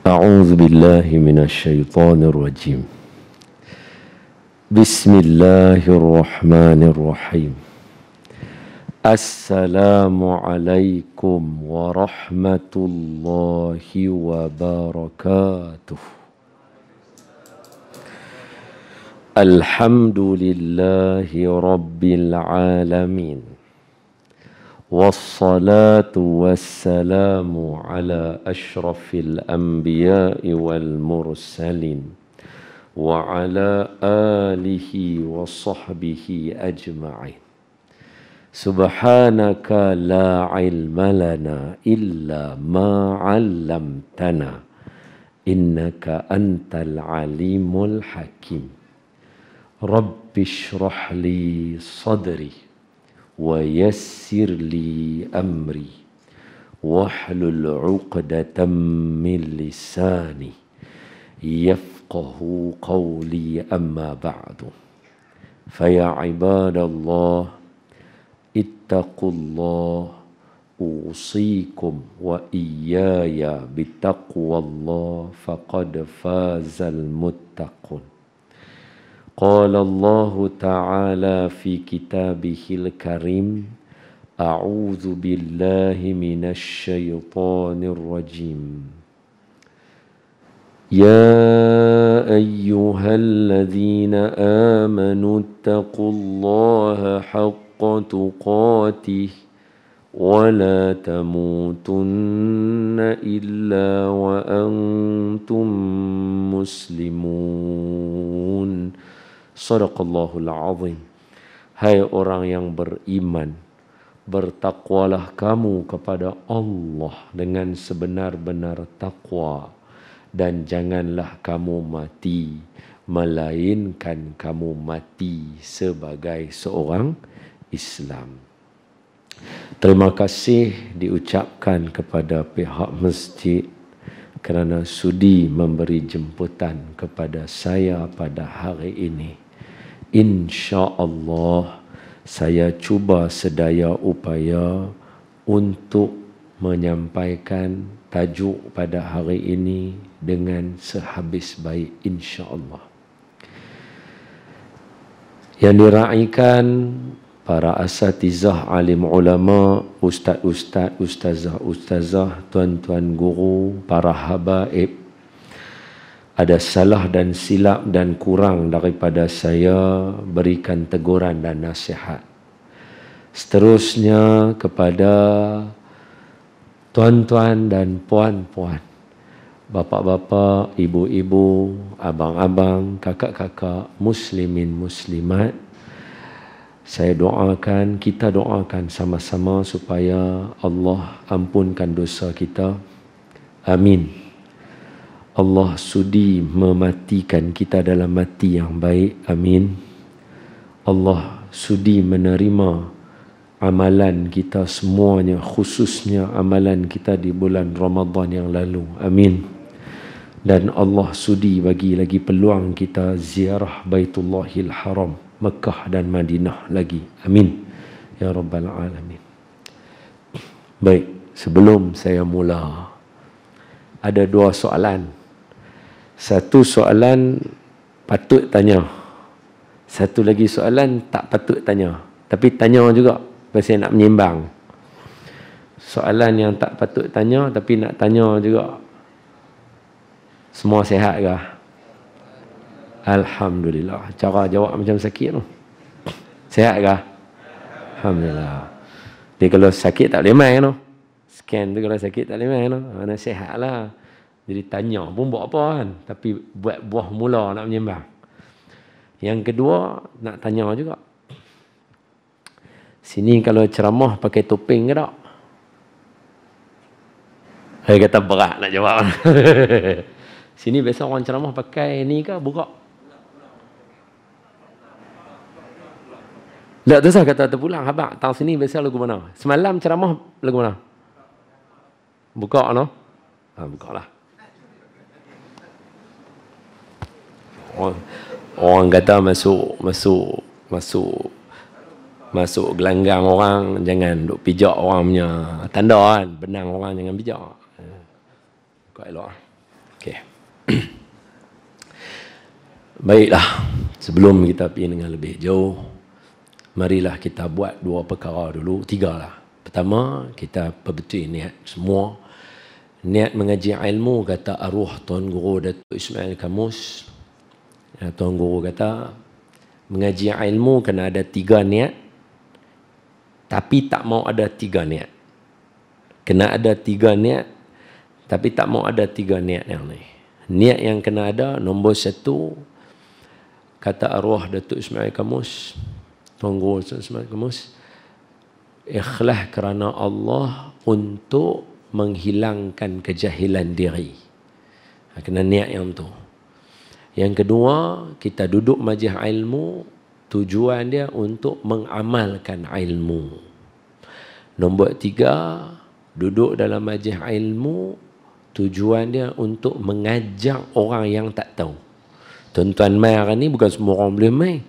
أعوذ بالله من الشيطان الرجيم. بسم الله الرحمن الرحيم. السلام عليكم ورحمة الله وبركاته. الحمد لله رب العالمين، والصلاة والسلام على أشرف الأنبياء والمرسلين وعلى آله وصحبه أجمعين. سبحانك لا علم لنا إلا ما علمتنا إنك أنت العليم الحكيم. رب اشرح لي صدري ويسر لي أمري واحلل عقدة من لساني يفقه قولي. أما بعد، فيا عباد الله اتقوا الله، أوصيكم وإياي بتقوى الله فقد فاز المتقون. قال الله تعالى في كتابه الكريم: أعوذ بالله من الشيطان الرجيم. يا أيها الذين آمنوا اتقوا الله حق تقاته ولا تموتن إلا وأنتم مسلمون. Sadaqallahul azim. Hai orang yang beriman, bertakwalah kamu kepada Allah dengan sebenar-benar takwa, dan janganlah kamu mati melainkan kamu mati sebagai seorang Islam. Terima kasih diucapkan kepada pihak masjid kerana sudi memberi jemputan kepada saya pada hari ini. InsyaAllah saya cuba sedaya upaya untuk menyampaikan tajuk pada hari ini dengan sehabis baik, insyaAllah. Yang diraikan para asatizah, alim ulama, ustaz-ustaz, ustazah-ustazah, tuan-tuan guru, para habaib. Ada salah dan silap dan kurang daripada saya, berikan teguran dan nasihat. Seterusnya kepada tuan-tuan dan puan-puan, bapa-bapa, ibu-ibu, abang-abang, kakak-kakak, muslimin, muslimat, saya doakan, kita doakan sama-sama supaya Allah ampunkan dosa kita. Amin. Allah sudi mematikan kita dalam mati yang baik. Amin. Allah sudi menerima amalan kita semuanya, khususnya amalan kita di bulan Ramadan yang lalu. Amin. Dan Allah sudi bagi lagi peluang kita ziarah Baitullahil Haram, Mekah dan Madinah lagi. Amin. Ya Rabbal Alamin. Baik, sebelum saya mula, ada dua soalan. Satu soalan patut tanya, satu lagi soalan tak patut tanya, tapi tanya juga pasal nak menyimbang. Soalan yang tak patut tanya tapi nak tanya juga. Semua sihat ke? Alhamdulillah. Cara jawab macam sakit tu. Sihat ke? Alhamdulillah. Dia kalau sakit tak boleh main tu. Scan tu kalau sakit tak boleh main tu. Mana sihat lah. Jadi tanya pun buat apa kan. Tapi buat buah mula nak menyembang. Yang kedua nak tanya juga. Sini kalau ceramah pakai topeng ke tak? Saya kata berat nak jawab. Sini biasa orang ceramah pakai ni ke buka? Tak tu saya kata terpulang. Habang tahun sini biasa lagu mana? Semalam ceramah lagu mana? Buka no? Buka lah. Orang kata masuk gelanggang orang, jangan duk pijak orang punya tanda kan. Benang orang jangan pijak. Kau elok. Okey. Baiklah, sebelum kita pergi dengan lebih jauh, marilah kita buat dua perkara dulu, tiga lah. Pertama, kita perbetul niat semua. Niat mengaji ilmu, kata arwah Tuan Guru Datuk Ismail Kamus. Tuan Guru kata, mengaji ilmu kena ada tiga niat, tapi tak mau ada tiga niat. Kena ada tiga niat, tapi tak mau ada tiga niat yang ni. Niat yang kena ada, nombor satu, kata arwah Datuk Ismail Kamus, Tuan Guru Datuk Ismail Kamus, ikhlas kerana Allah untuk menghilangkan kejahilan diri. Kena niat yang tu. Yang kedua, kita duduk majlis ilmu, tujuan dia untuk mengamalkan ilmu. Nombor tiga, duduk dalam majlis ilmu, tujuan dia untuk mengajak orang yang tak tahu. Tuan-tuan mai hari ni bukan semua orang boleh mai.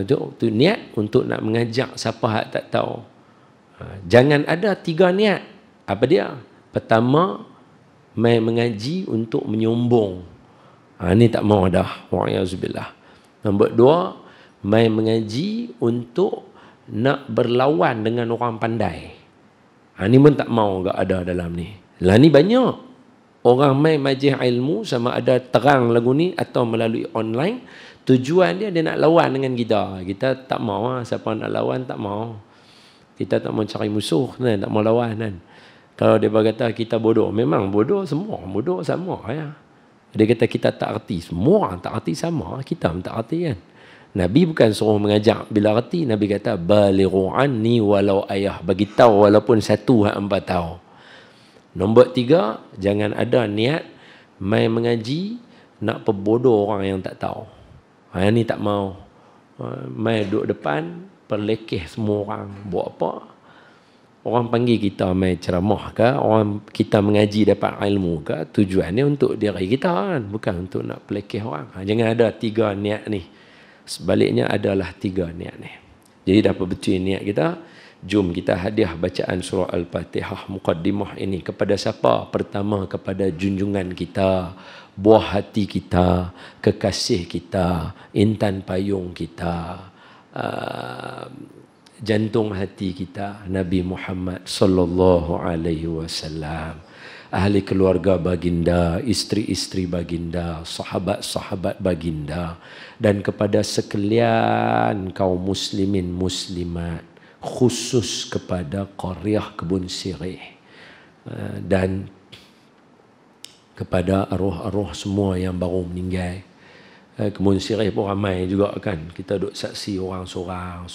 Tu niat untuk nak mengajak siapa yang tak tahu. Jangan ada tiga niat. Apa dia? Pertama, mai mengaji untuk menyombong. Ini tak mau dah. Wa'iyahzubillah. Nombor dua, mai mengaji untuk nak berlawan dengan orang pandai. Ini pun tak mau enggak ada dalam ni. Lah ni banyak. Orang mai majlis ilmu sama ada terang lagu ni atau melalui online. Tujuan dia nak lawan dengan kita. Kita tak mau. Siapa nak lawan tak mau. Kita tak mau cari musuh. Tak mau lawan kan. Kalau dia berkata kita bodoh. Memang bodoh semua. Bodoh sama ya. Dia kata kita tak erti. Semua orang tak erti sama. Kita pun tak erti kan. Nabi bukan suruh mengajak bila erti. Nabi kata, balighu anni walau ayah. Bagi tahu walaupun satu hak hangpa tahu. Nombor tiga, jangan ada niat mai mengaji nak perbodoh orang yang tak tahu. Yang ni tak mau. Mai duduk depan, perlekeh semua orang. Buat apa? Orang panggil kita mai ceramah ke, orang kita mengaji dapat ilmu ke, tujuannya untuk diri kita kan, bukan untuk nak pelekeh orang. Jangan ada tiga niat ni. Sebaliknya adalah tiga niat ni. Jadi dah betul niat kita. Jom kita hadiah bacaan surah Al-Fatihah muqaddimah ini kepada siapa? Pertama kepada junjungan kita, buah hati kita, kekasih kita, intan payung kita, jantung hati kita, Nabi Muhammad sallallahu alaihi wasallam, ahli keluarga baginda, isteri-isteri baginda, sahabat-sahabat baginda, dan kepada sekalian kaum muslimin muslimat, khusus kepada qaryah Kebun Sirih, dan kepada arwah-arwah semua yang baru meninggal. Kebun Sirih pun ramai juga kan. Kita duduk saksi orang sorang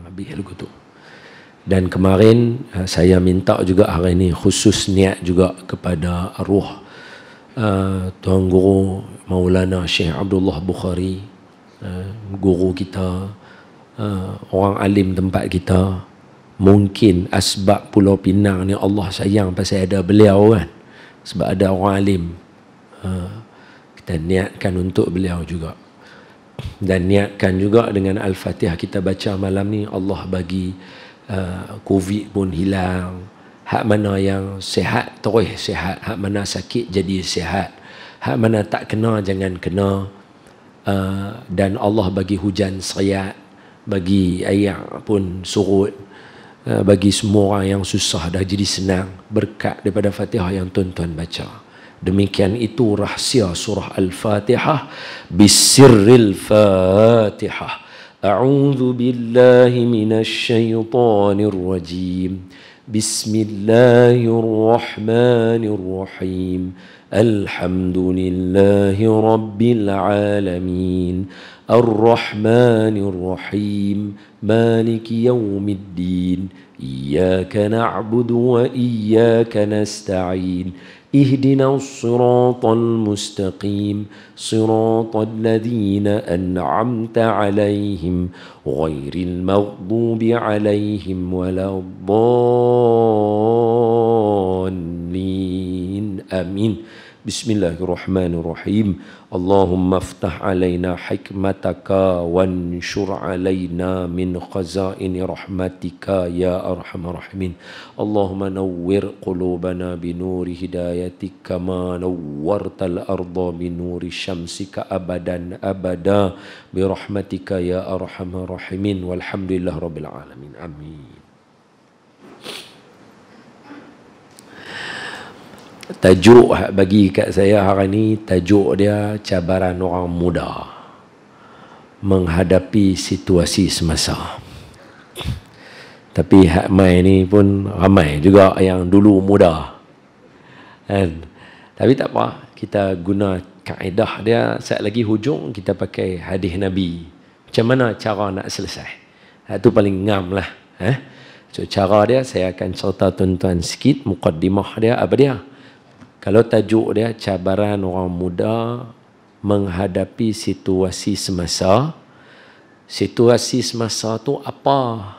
habis lagu tu. Dan kemarin saya minta juga hari ini khusus niat juga kepada arwah Tuan Guru Maulana Syekh Abdullah Bukhari, guru kita, orang alim tempat kita. Mungkin asbab Pulau Pinang ni Allah sayang pasal ada beliau kan. Sebab ada orang alim. Kita niatkan untuk beliau juga. Dan niatkan juga dengan Al-Fatihah kita baca malam ni, Allah bagi Covid pun hilang. Hak mana yang sihat terus sihat, hak mana sakit jadi sihat, hak mana tak kena jangan kena. Dan Allah bagi hujan seriat, bagi air pun surut, bagi semua orang yang susah dah jadi senang berkat daripada Fatihah yang tuan-tuan baca. Demikian itu rahsia surah Al-Fatihah. Bisirril Fatihah. A'udzu billahi minasy syaithanir rajim. Bismillahirrahmanirrahim. Alhamdulillahi rabbil alamin. Ar-Rahmanir-Rahim. Maliki yaumiddin. Iyyaka na'budu wa iyyaka nasta'in. اهدنا الصراط المستقيم صراط الذين أنعمت عليهم غير المغضوب عليهم ولا الضالين آمين Bismillahirrahmanirrahim. Allahumma aftah alaina hikmataka wanshur alaina min khazaini rahmatika ya arhamar rahimin. Allahumma nawwir qulubana binuri hidayatika kama nawwartal arda binuri syamsika abadan abada birahmatika ya arhamar rahimin. Walhamdulillah rabbil alamin. Amin. Tajuk bagi kat saya hari ni, tajuk dia cabaran orang muda menghadapi situasi semasa. Tapi hak mai ni pun ramai juga yang dulu muda, kan? Tapi tak apa, kita guna kaedah dia. Saat lagi hujung kita pakai hadis Nabi, macam mana cara nak selesai. Itu paling ngam lah. So cara dia saya akan cerita tuan-tuan sikit. Muqaddimah dia apa dia? Kalau tajuk dia cabaran orang muda menghadapi situasi semasa. Situasi semasa tu apa?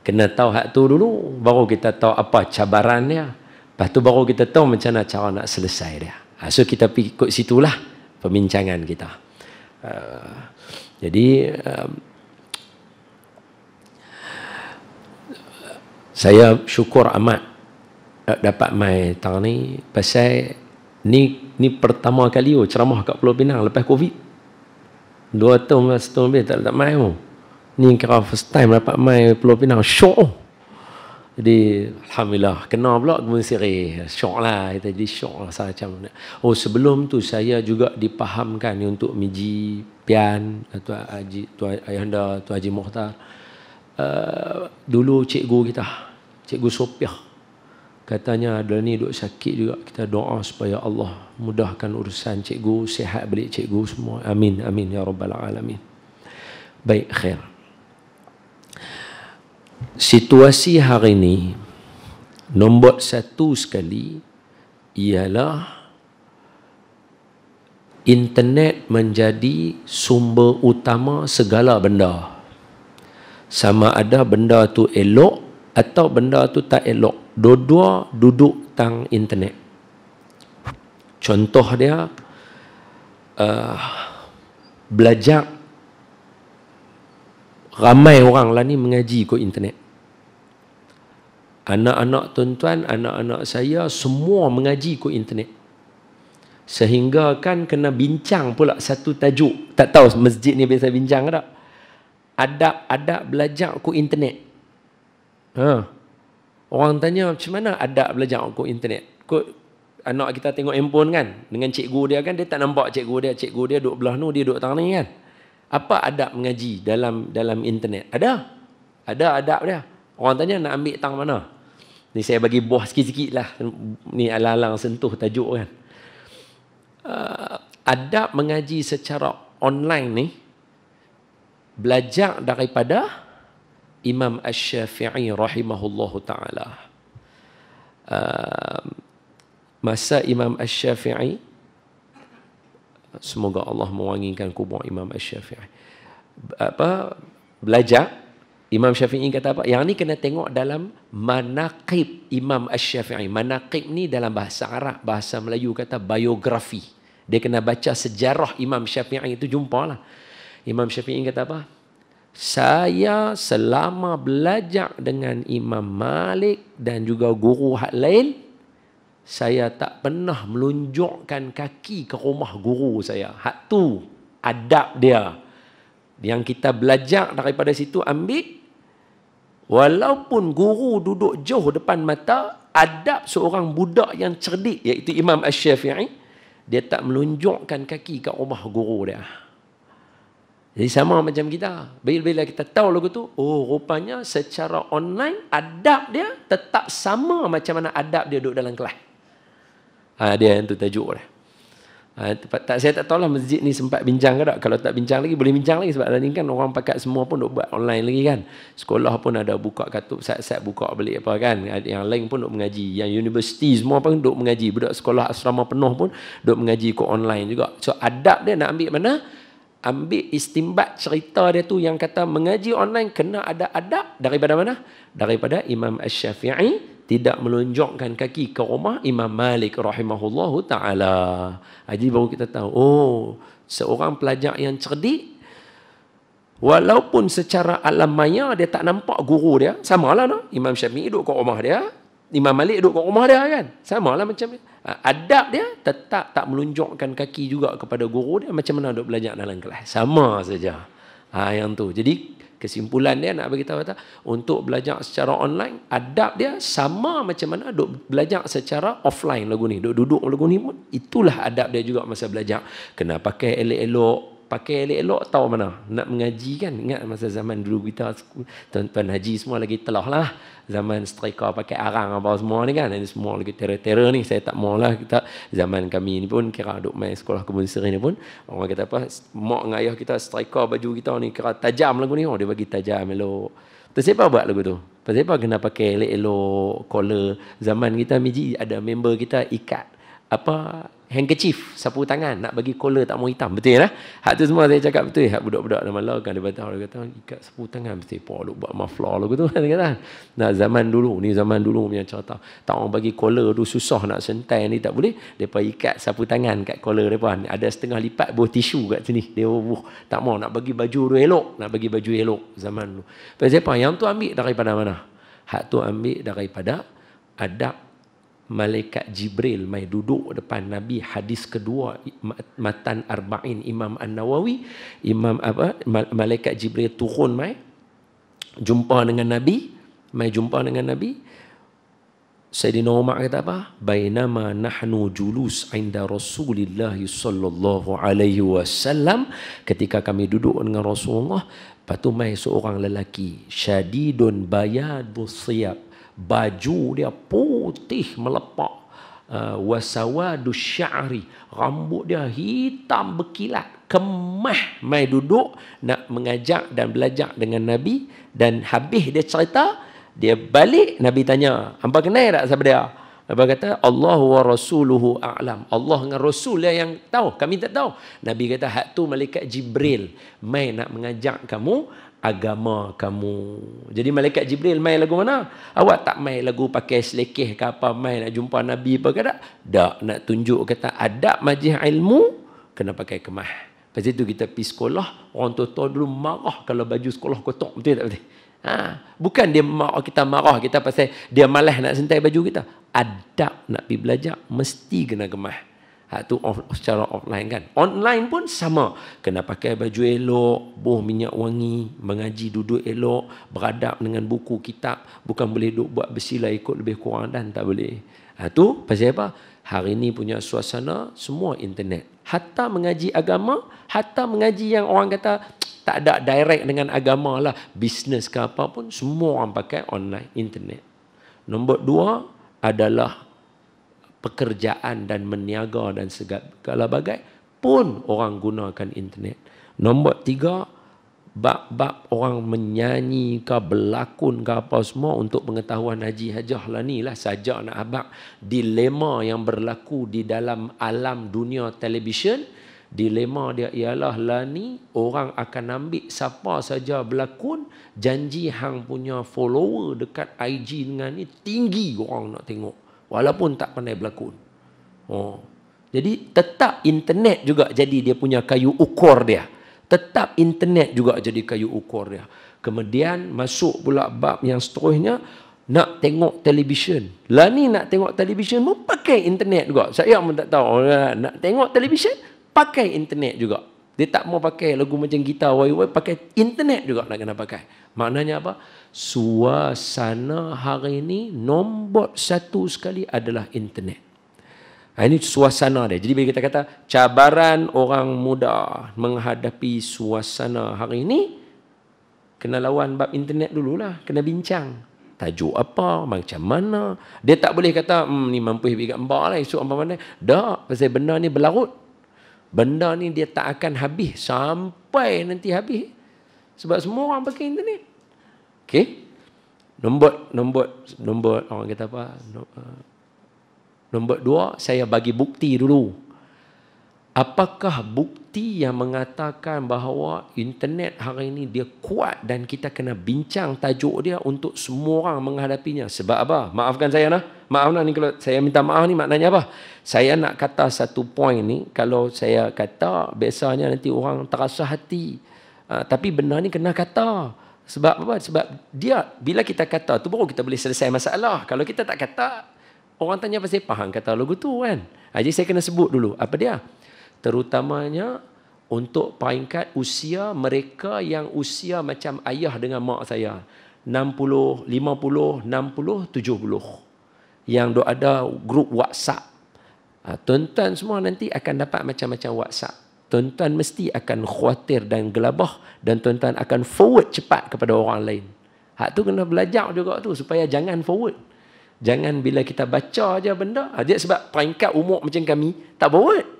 Kena tahu hak tu dulu, baru kita tahu apa cabaran dia. Lepas tu baru kita tahu macam mana cara nak selesai dia. So kita pergi ikut situlah perbincangan kita. Jadi saya syukur amat dapat mai tang ni, pasal ni pertama kali ceramah kat Pulau Pinang lepas Covid. 2 tahun lebih tak mai pun. Ni kira first time dapat mai Pulau Pinang, syok. Jadi alhamdulillah kena pula Kebun Sirih, syok lah kita, jadi syok lah macam. Oh sebelum tu saya juga dipahamkan untuk miji pian Tuan Haji, Tuan Ayahanda, Tuan Haji Mukhtar. Dulu cikgu kita, Cikgu Sopiah, katanya ada ni duk sakit juga, kita doa supaya Allah mudahkan urusan cikgu, sihat balik cikgu semua. Amin, amin ya rabbal alamin. Baik, khair. Situasi hari ini nombor 1 sekali ialah internet menjadi sumber utama segala benda. Sama ada benda tu elok atau benda tu tak elok, dua-dua duduk tang internet. Contoh dia belajar, ramai orang lah ni mengaji ke internet. Anak-anak tuan-tuan, anak-anak saya semua mengaji ke internet. Sehingga kan kena bincang pula satu tajuk. Tak tahu masjid ni biasa bincang ke tak? Adab-adab belajar ke internet. Orang tanya macam mana adab belajar ke internet. Anak kita tengok handphone kan, dengan cikgu dia kan, dia tak nampak cikgu dia duduk belah ni, dia duduk tang ni kan. Apa adab mengaji dalam internet? Ada adab dia. Orang tanya nak ambil tang mana? Ni saya bagi buah sikit-sikit lah. Ni alang-alang sentuh tajuk kan. Adab mengaji secara online ni, belajar daripada Imam Asy-Syafi'i rahimahullahu ta'ala. Masa Imam Asy-Syafi'i, semoga Allah mewangikan kubur Imam Asy-Syafi'i, belajar, Imam Syafi'i kata apa? Yang ni kena tengok dalam Manaqib Imam Asy-Syafi'i. Manaqib ni dalam bahasa Arab, bahasa Melayu kata biografi. Dia kena baca sejarah Imam Syafi'i itu, jumpalah. Imam Syafi'i kata apa? Saya selama belajar dengan Imam Malik dan juga guru hak lain, saya tak pernah melunjukkan kaki ke rumah guru saya. Hak tu adab dia. Yang kita belajar daripada situ ambil. Walaupun guru duduk jauh depan mata, adab seorang budak yang cerdik, iaitu Imam Asy-Syafi'i, dia tak melunjukkan kaki ke rumah guru dia. Jadi sama macam kita. Bila kita tahu lagu tu, oh rupanya secara online adab dia tetap sama macam mana adab dia duduk dalam kelas. Dia yang tu tajuk dia. Saya tak tahulah masjid ni sempat bincang ke tak. Kalau tak bincang lagi, boleh bincang lagi. Sebab ni kan orang pakat semua pun duk buat online lagi kan. Sekolah pun ada buka katup, sat-sat buka balik apa kan. Yang lain pun duk mengaji. Yang universiti semua pun duk mengaji. Budak sekolah asrama penuh pun duk mengaji ke online juga. So adab dia nak ambil mana? Ambil istimbat cerita dia tu yang kata mengaji online kena ada adab. Daripada mana? Daripada Imam Asy-Syafi'i tidak melunjukkan kaki ke rumah Imam Malik rahimahullahu ta'ala. Jadi baru kita tahu, oh, seorang pelajar yang cerdik, walaupun secara alam maya dia tak nampak guru dia, samalah no? Imam Syafi'i duduk kat rumah dia, Imam Malik duduk kat rumah dia kan. Samalah macam ni. Adab dia tetap tak melunjukkan kaki juga kepada guru dia, macam mana duduk belajar dalam kelas. Sama saja. Yang tu. Jadi kesimpulan dia nak bagi tahu untuk belajar secara online, adab dia sama macam mana duk belajar secara offline lagu ni. Duduk lagu ni pun itulah adab dia juga masa belajar. Kena pakai elok-elok, tahu mana nak mengaji kan. Ingat masa zaman dulu kita, tuan-tuan haji semua lagi telah lah zaman striker pakai arang apa semua ni kan. Ini semua lagi terror-terror ni. Saya tak maulah kita zaman kami ni pun kira duk main sekolah kebun seri ni pun orang kata apa, mak dengan ayah kita striker baju kita ni kira tajam lagu ni. Oh, dia bagi tajam elok. Terus siapa buat lagu tu? Siapa kena pakai elok-elok collar. Zaman kita miji ada member kita ikat apa handkerchief sapu tangan nak bagi collar tak mau hitam, betul lah. Hak tu semua saya cakap betul. Hak budak-budak dalam Malaysia kan dia kata ikat sapu tangan mesti duk buat muffler lagu tu kan kata. Nah zaman dulu punya cerita. Tak orang bagi collar tu susah nak sentai ni tak boleh. Depa ikat sapu tangan kat collar depa. Ada setengah lipat buah tisu kat sini. Dia tak mau nak bagi baju tu elok, nak bagi baju elok zaman dulu. Pasal apa? Yang tu ambil daripada mana? Hak tu ambil daripada adab Malaikat Jibril mai duduk depan Nabi. Hadis kedua Matan Arba'in Imam An-Nawawi, Malaikat Jibril turun mai jumpa dengan Nabi, Sayyidina Umar kata apa? Bainama nahnu julus inda Rasulillah sallallahu alaihi wasallam, ketika kami duduk dengan Rasulullah, patu mai seorang lelaki syadidun bayadus siyab, baju dia putih melepak, wasawadu sya'ri, rambut dia hitam berkilat, kemah, mai duduk nak mengajak dan belajar dengan Nabi. Dan habis dia cerita, dia balik, Nabi tanya, hampa kenal tak siapa dia? Nabi kata, Allah wa rasuluhu a'lam. Allah dengan Rasul dia yang tahu, kami tak tahu. Nabi kata, hak tu malaikat Jibril mai nak mengajak kamu agama kamu. Jadi malaikat Jibril mai lagu mana? Awak tak mai lagu pakai selekeh ke apa, mai nak jumpa Nabi apa ke tak? Tak, nak tunjuk kata adab majlis ilmu kena pakai kemah. Lepas itu kita pergi sekolah, orang tua-tua dulu marah kalau baju sekolah kotor, betul tak betul? Bukan dia kita marah kita pasal dia malas nak sentai baju kita. Adab nak pergi belajar mesti kena kemah. Tu secara offline kan. Online pun sama. Kena pakai baju elok, buh minyak wangi, mengaji duduk elok, beradab dengan buku kitab. Bukan boleh duduk buat bersila ikut lebih kurang dan tak boleh. Tu pasal apa? Hari ni punya suasana semua internet. Hatta mengaji agama, hatta mengaji yang orang kata tak ada direct dengan agama lah, bisnes ke apa pun, semua orang pakai online, internet. Nombor 2 adalah pekerjaan dan meniaga dan segala bagai pun orang gunakan internet. Nombor 3, bab-bab orang menyanyi ke berlakon ke apa semua untuk pengetahuan haji hajah lah ni lah saja nak abang dilema yang berlaku di dalam alam dunia televisyen. Dilema dia ialah lah ni orang akan ambil siapa saja berlakon, janji hang punya follower dekat IG dengan ni tinggi orang nak tengok walaupun tak pandai berlakon. Jadi tetap internet juga jadi dia punya kayu ukur dia. Tetap internet juga jadi kayu ukur dia. Kemudian masuk pula bab yang seterusnya, nak tengok televisyen. Lah ni nak tengok televisyen pun pakai internet juga. Saya pun tak tahu. Nak tengok televisyen pakai internet juga. Dia tak mau pakai lagu macam kita pakai internet juga nak kena pakai. Maknanya apa? Suasana hari ini nombor 1 sekali adalah internet. Ini suasana dia. Jadi bila kita kata cabaran orang muda menghadapi suasana hari ini, kena lawan bab internet dululah. Kena bincang. Tajuk apa, macam mana. Dia tak boleh kata, ni mampu hidup kat lah, esok apa mana. Tak, pasal benda ni berlarut. Benda ni dia tak akan habis sampai nanti habis. Sebab semua orang pakai internet. Okey. Nombor orang kata apa? Nombor 2, saya bagi bukti dulu. Apakah bukti bukti yang mengatakan bahawa internet hari ini dia kuat dan kita kena bincang tajuk dia untuk semua orang menghadapinya. Sebab apa? Maafkan saya nah. Maaf nah ni kalau saya minta maaf ni maknanya apa? Saya nak kata satu poin ni, kalau saya kata biasanya nanti orang terasa hati. Tapi benar ni kena kata. Sebab apa? Sebab dia bila kita kata tu baru kita boleh selesai masalah. Kalau kita tak kata, orang tanya pasal faham kata lagu tu kan. Jadi saya kena sebut dulu apa dia? Terutamanya untuk peringkat usia mereka yang usia macam ayah dengan mak saya. 60, 50, 60, 70. Yang ada grup WhatsApp. Tuan-tuan semua nanti akan dapat macam-macam WhatsApp. Tuan-tuan mesti akan khawatir dan gelabah dan tuan-tuan akan forward cepat kepada orang lain. Hak tu kena belajar juga tu supaya jangan forward. Jangan bila kita baca aja benda. Dia sebab peringkat umur macam kami tak forward.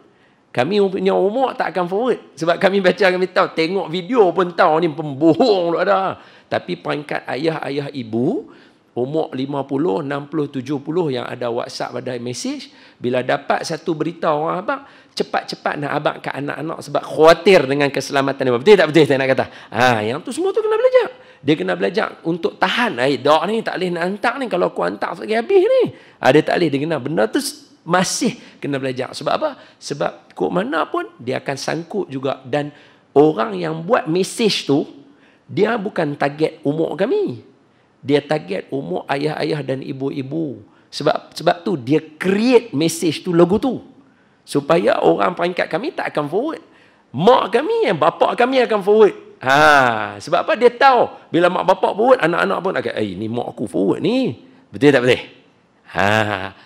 Kami punya umur tak akan forward. Sebab kami baca, kami tahu. Tengok video pun tahu ni pembohong ada. Tapi peringkat ayah-ayah ibu, umur 50, 60, 70 yang ada WhatsApp, ada message. Bila dapat satu berita orang abang, cepat-cepat nak abang ke anak-anak sebab khawatir dengan keselamatan dia. Betul tak betul saya nak kata? Yang tu semua tu kena belajar. Dia kena belajar untuk tahan. Dak ni tak boleh nak hantar ni. Kalau aku hantar sekali habis ni. Dia tak boleh. Dia kena benda tu masih kena belajar. Sebab apa? Sebab kok mana pun dia akan sangkut juga. Dan orang yang buat mesej tu, dia bukan target umur kami. Dia target umur ayah-ayah dan ibu-ibu. Sebab tu dia create mesej tu lagu tu. Supaya orang peringkat kami tak akan forward. Mak kami, bapa kami akan forward. Sebab apa? Dia tahu bila mak bapak forward, anak-anak pun akan, ni mak aku forward ni. Betul tak betul?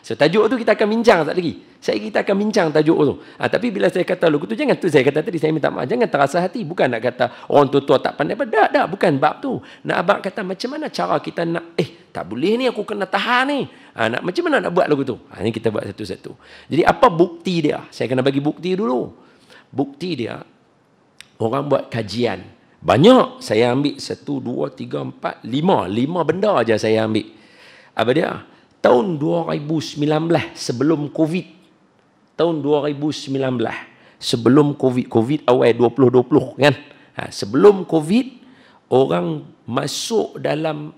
So tajuk tu kita akan bincang tak lagi. Kita akan bincang tajuk tu. Tapi bila saya kata lagu tu, jangan tu saya kata tadi, saya minta maaf, jangan terasa hati. Bukan nak kata orang tua-tua tak pandai. Tak, bukan bab tu. Nak abang kata macam mana cara kita nak, tak boleh ni, aku kena tahan ni. Macam mana nak buat lagu tu? Ini kita buat satu-satu. Jadi apa bukti dia? Saya kena bagi bukti dulu. Bukti dia, orang buat kajian. Banyak. Saya ambil 1, 2, 3, 4, 5. 5 benda aja saya ambil. Apa dia? Tahun 2019 sebelum COVID. Tahun 2019 sebelum COVID. COVID awal 2020 kan. Sebelum COVID, orang masuk dalam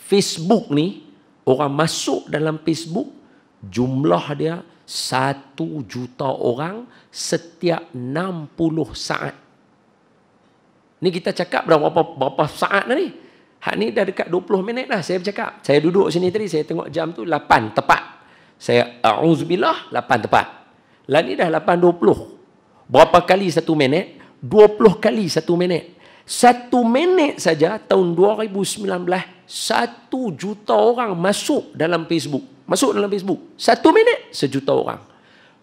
Facebook ni, orang masuk dalam Facebook, jumlah dia 1 juta orang setiap 60 saat. Ni kita cakap berapa saat dah ni? Hak ni dah dekat 20 minit dah saya bercakap. Saya duduk sini tadi, saya tengok jam tu 8 tepat. Saya a'udzubillah 8 tepat. Lah ni dah 8.20. Berapa kali 1 minit? 20 kali 1 minit. 1 minit saja tahun 2019, 1 juta orang masuk dalam Facebook. Masuk dalam Facebook. 1 minit 1 juta orang.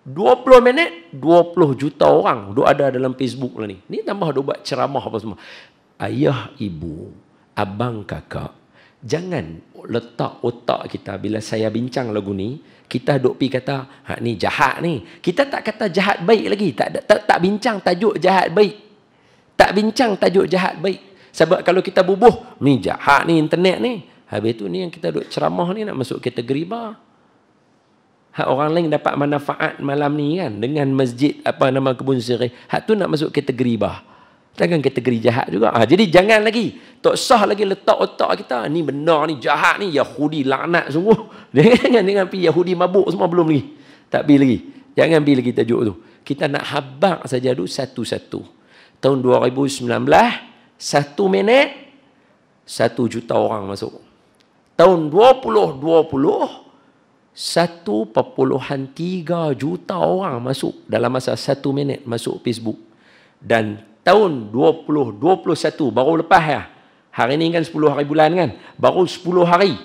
20 minit 20 juta orang duk ada dalam Facebook lah ni. Ni tambah duk buat ceramah apa semua. Ayah, ibu, abang, kakak, jangan letak otak kita bila saya bincang lagu ni, kita duk pi kata, ni jahat ni. Kita tak kata jahat baik lagi. Tak bincang tajuk jahat baik. Tak bincang tajuk jahat baik. Sebab kalau kita bubuh, ni jahat ni internet ni. Habis tu ni yang kita duk ceramah ni nak masuk kategori bar. Hak orang lain dapat manfaat malam ni kan dengan masjid apa nama Kebun Sirih. Hak tu nak masuk kategori bah. Jangan kategori jahat juga. Jadi jangan lagi tak sah lagi letak otak kita ni benar ni jahat ni Yahudi laknat sungguh. Jangan pi Yahudi mabuk semua belum lagi. Tak pi lagi. Jangan pi lagi tajuk tu. Kita nak habaq saja dulu satu-satu. Tahun 2019 1 minit 1 juta orang masuk. Tahun 2020 1.3 juta orang masuk dalam masa 1 minit masuk Facebook. Dan tahun 2021 baru lepas ya. Hari ni kan 10 hari bulan kan. Baru 10 hari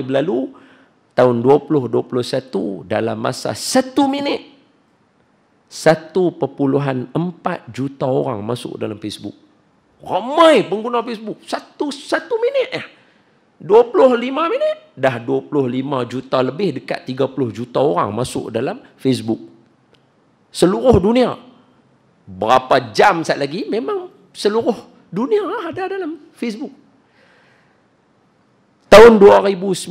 berlalu tahun 2021 dalam masa 1 minit 1.4 juta orang masuk dalam Facebook. Ramai pengguna Facebook. Satu minit ya. 25 minit dah 25 juta lebih, dekat 30 juta orang masuk dalam Facebook. Seluruh dunia. Berapa jam saat lagi memang seluruh dunia ada dalam Facebook. Tahun 2019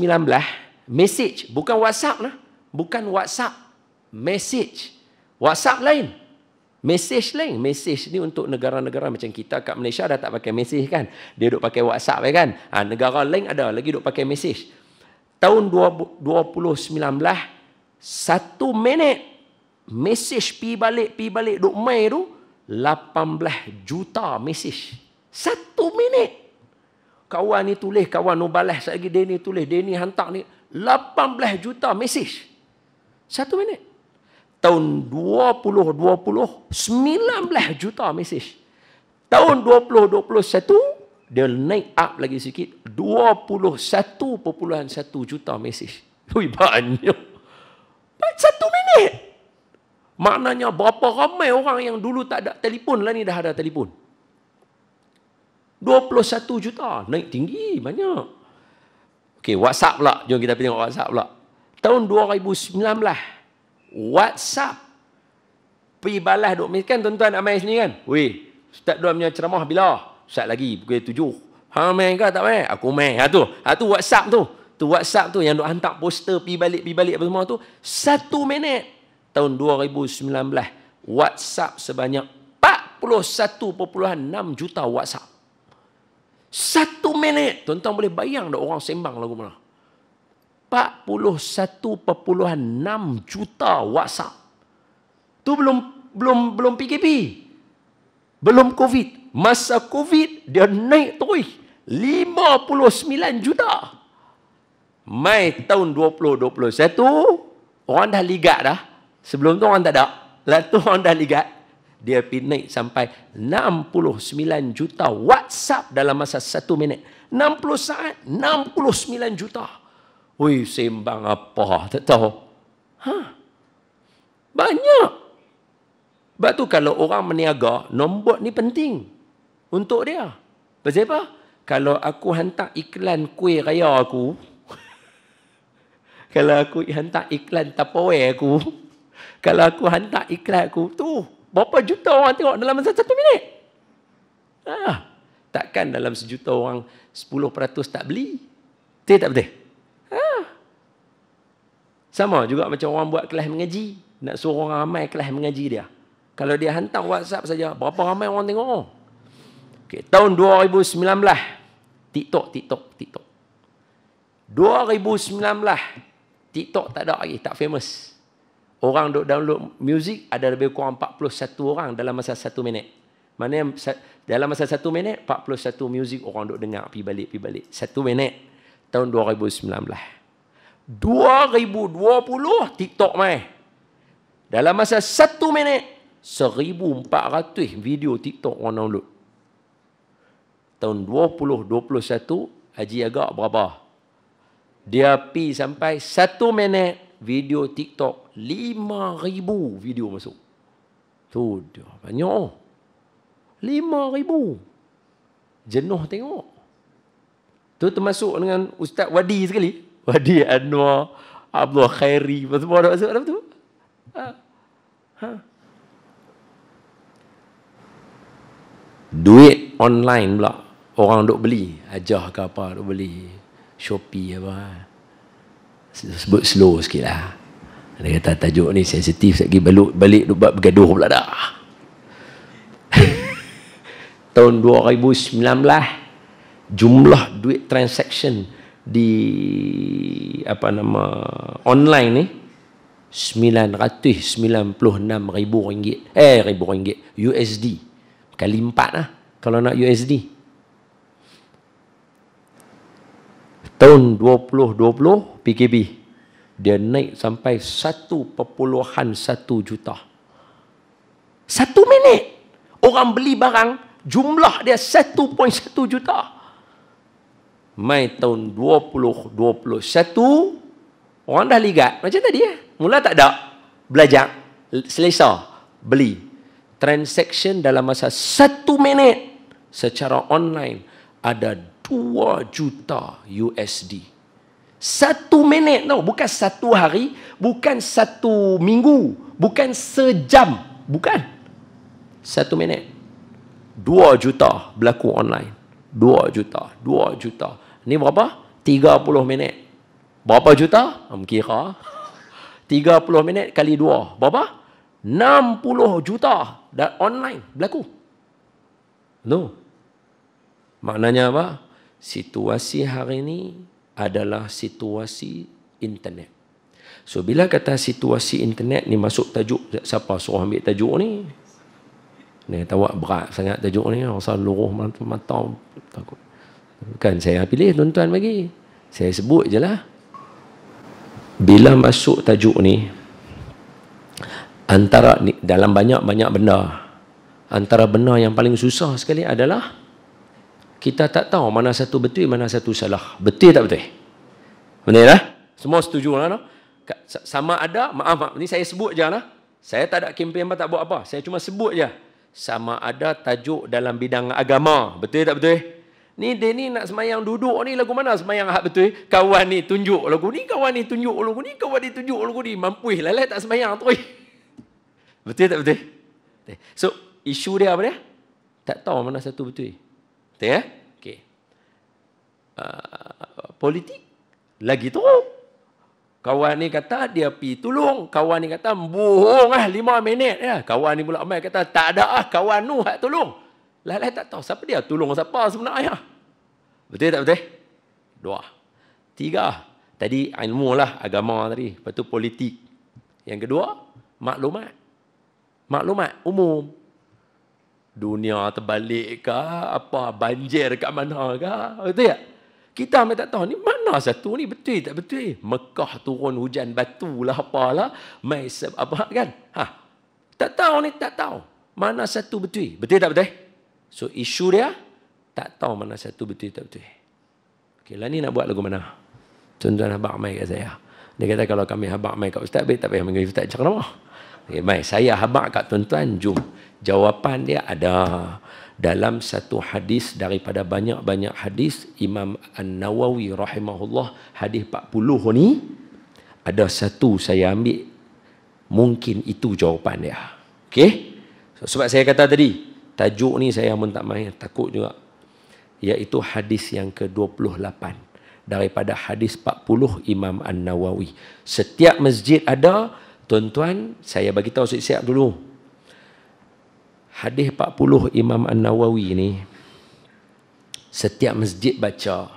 message, bukan WhatsApp lah. Bukan WhatsApp, message. WhatsApp lain. Mesej lain. Mesej ni untuk negara-negara macam kita kat Malaysia dah tak pakai mesej kan. Dia duk pakai WhatsApp kan. Negara lain ada lagi duk pakai mesej. Tahun 2019, 1 minit mesej pi balik duk mai tu 18 juta mesej. 1 minit. Kawan ni tulis, kawan ni balas lagi, dia ni tulis, dia ni hantar ni. 18 juta mesej. 1 minit. Tahun 2020, 19 juta mesej. Tahun 2021, dia naik up lagi sikit, 21.1 juta mesej. Ui, banyak. 1 minit. Maknanya berapa ramai orang yang dulu tak ada telefon lah ni dah ada telefon. 21 juta. Naik tinggi, banyak. Okey, WhatsApp pula. Jom kita tengok WhatsApp pula. Tahun 2019, WhatsApp pergi balas duk kan tuan-tuan amai sini kan. Weh, Ustaz Dua punya ceramah bila? Ustaz lagi pukul 7. Hang main ke tak main? Aku main. Ha tu WhatsApp tu. Tu WhatsApp tu yang duk hantar poster pi balik apa semua tu. 1 minit. Tahun 2019, WhatsApp sebanyak 41.6 juta WhatsApp. 1 minit. Tuan-tuan boleh bayang tak orang sembang lagu mana? 41.6 juta WhatsApp. Tu belum PKP. Belum COVID. Masa COVID dia naik terus 59 juta. Mai tahun 2021 orang dah ligat dah. Sebelum tu orang tak ada. Lalu orang dah ligat. Dia pergi naik sampai 69 juta WhatsApp dalam masa 1 minit. 60 saat 69 juta. Ui, sembang apa? Tak tahu. Banyak. Sebab tu kalau orang meniaga, nombor ni penting untuk dia. Pasal apa? Kalau aku hantar iklan kuih raya aku, kalau aku hantar iklan Tupperware aku, kalau aku hantar iklan aku, tu berapa juta orang tengok dalam masa 1 minit? Takkan dalam 1 juta orang 10% tak beli? Betul tak betul? Sama juga macam orang buat kelas mengaji. Nak suruh orang ramai kelas mengaji dia. Kalau dia hantar WhatsApp saja, berapa ramai orang tengok? Okay, tahun 2019, TikTok. 2019, TikTok tak ada lagi, tak famous. Orang duk download music, ada lebih kurang 41 orang dalam masa 1 minit. Maknanya dalam masa 1 minit, 41 music orang duk dengar, pi balik. 1 minit. Tahun 2019. 2020 TikTok mai. Dalam masa 1 minit 1,400 video TikTok orang download. Tahun 2021 Haji Agak berapa? Dia pi sampai 1 minit video TikTok 5,000 video masuk. Tu dia banyak. 5,000. Jenuh tengok. Tu termasuk dengan Ustaz Wadi sekali. Wadi Anwar, Abdul Khairi, semua ada masuk dalam tu. Duit online pula. Orang duk beli. Hajah ke apa duk beli. Shopee apa. Sebut slow sikit lah. Dia kata tajuk ni sensitif. Lagi balik duk bergaduh pula dah. Tahun 2019, jumlah duit transaction di online ni 996,000 ringgit. USD. Kali 4 lah kalau nak USD. Tahun 2020 PKP dia naik sampai 1.1 juta. 1 minit orang beli barang, jumlah dia 1.1 juta. Mai tahun 2021 orang dah ligat macam tadi mula tak ada, belajar, selesa, beli. Transaction dalam masa 1 minit secara online ada 2 juta USD. 1 minit tau, bukan 1 hari, bukan 1 minggu, bukan sejam, bukan. 1 minit 2 juta berlaku online. 2 juta. Ni berapa? 30 minit. Berapa juta? Kira. 30 minit kali 2. Berapa? 60 juta dan online berlaku. No. Maknanya apa? Situasi hari ini adalah situasi internet. So, bila kata situasi internet ni masuk tajuk, siapa suruh ambil tajuk ni? Ni tawak berat sangat tajuk ni. Rasa luruh mata takut. Bukan saya pilih, tuan-tuan bagi. Saya sebut je lah. Bila masuk tajuk ni, antara ni, dalam banyak-banyak benda, antara benda yang paling susah sekali adalah kita tak tahu mana satu betul, mana satu salah. Betul tak betul? Betul lah? Semua setuju lah. No? Sama ada, maaf, ni saya sebut je lah. Saya tak ada kempen apa, tak buat apa. Saya cuma sebut je. Sama ada tajuk dalam bidang agama. Betul tak betul? Ni dia ni nak semayang duduk ni lagu mana semayang hak betul? Kawan ni tunjuk lagu ni, kawan ni tunjuk lagu ni, kawan ni tunjuk lagu ni. Mampuih lalai tak semayang tu. Betul tak betul? So, isu dia apa dia? Tak tahu mana satu betul. Betul ya? Okey. Politik lagi tu. Kawan ni kata dia pi tolong, kawan ni kata bohong 5 minit ya. Kawan ni pula mai kata tak ada kawan nu hak tolong. Lalai tak tahu siapa dia tolong siapa sebenarnya. Betul tak betul? 2. 3. Tadi ilmu lah agama tadi, lepas tu politik. Yang kedua, maklumat. Maklumat umum. Dunia terbalik ke apa, banjir kat mana ke? Betul tak? Kita memang tak tahu ni mana satu ni betul tak betul. Mekah turun hujan batu lah apalah. Mai apa kan? Tak tahu ni, tak tahu. Mana satu betul. Betul tak betul? So isu dia tak tahu mana satu betul tak betul. Okey, lah ni nak buat lagu mana? Tuan-tuan habaq mai kat saya. Dia kata kalau kami habaq mai kat ustaz baik tak payah panggil ustaz ceramah. Okey, mai saya habaq kat tuan-tuan, jom. Jawapan dia ada dalam satu hadis daripada banyak-banyak hadis Imam An-Nawawi rahimahullah, hadis 40 ni ada satu saya ambil, mungkin itu jawapan dia. Okey? So, sebab saya kata tadi tajuk ni saya pun tak main, takut juga, iaitu hadis yang ke-28 daripada hadis 40 Imam An-Nawawi. Setiap masjid ada, tuan-tuan, saya bagi tahu siap-siap dulu. Hadis 40 Imam An-Nawawi ni setiap masjid baca.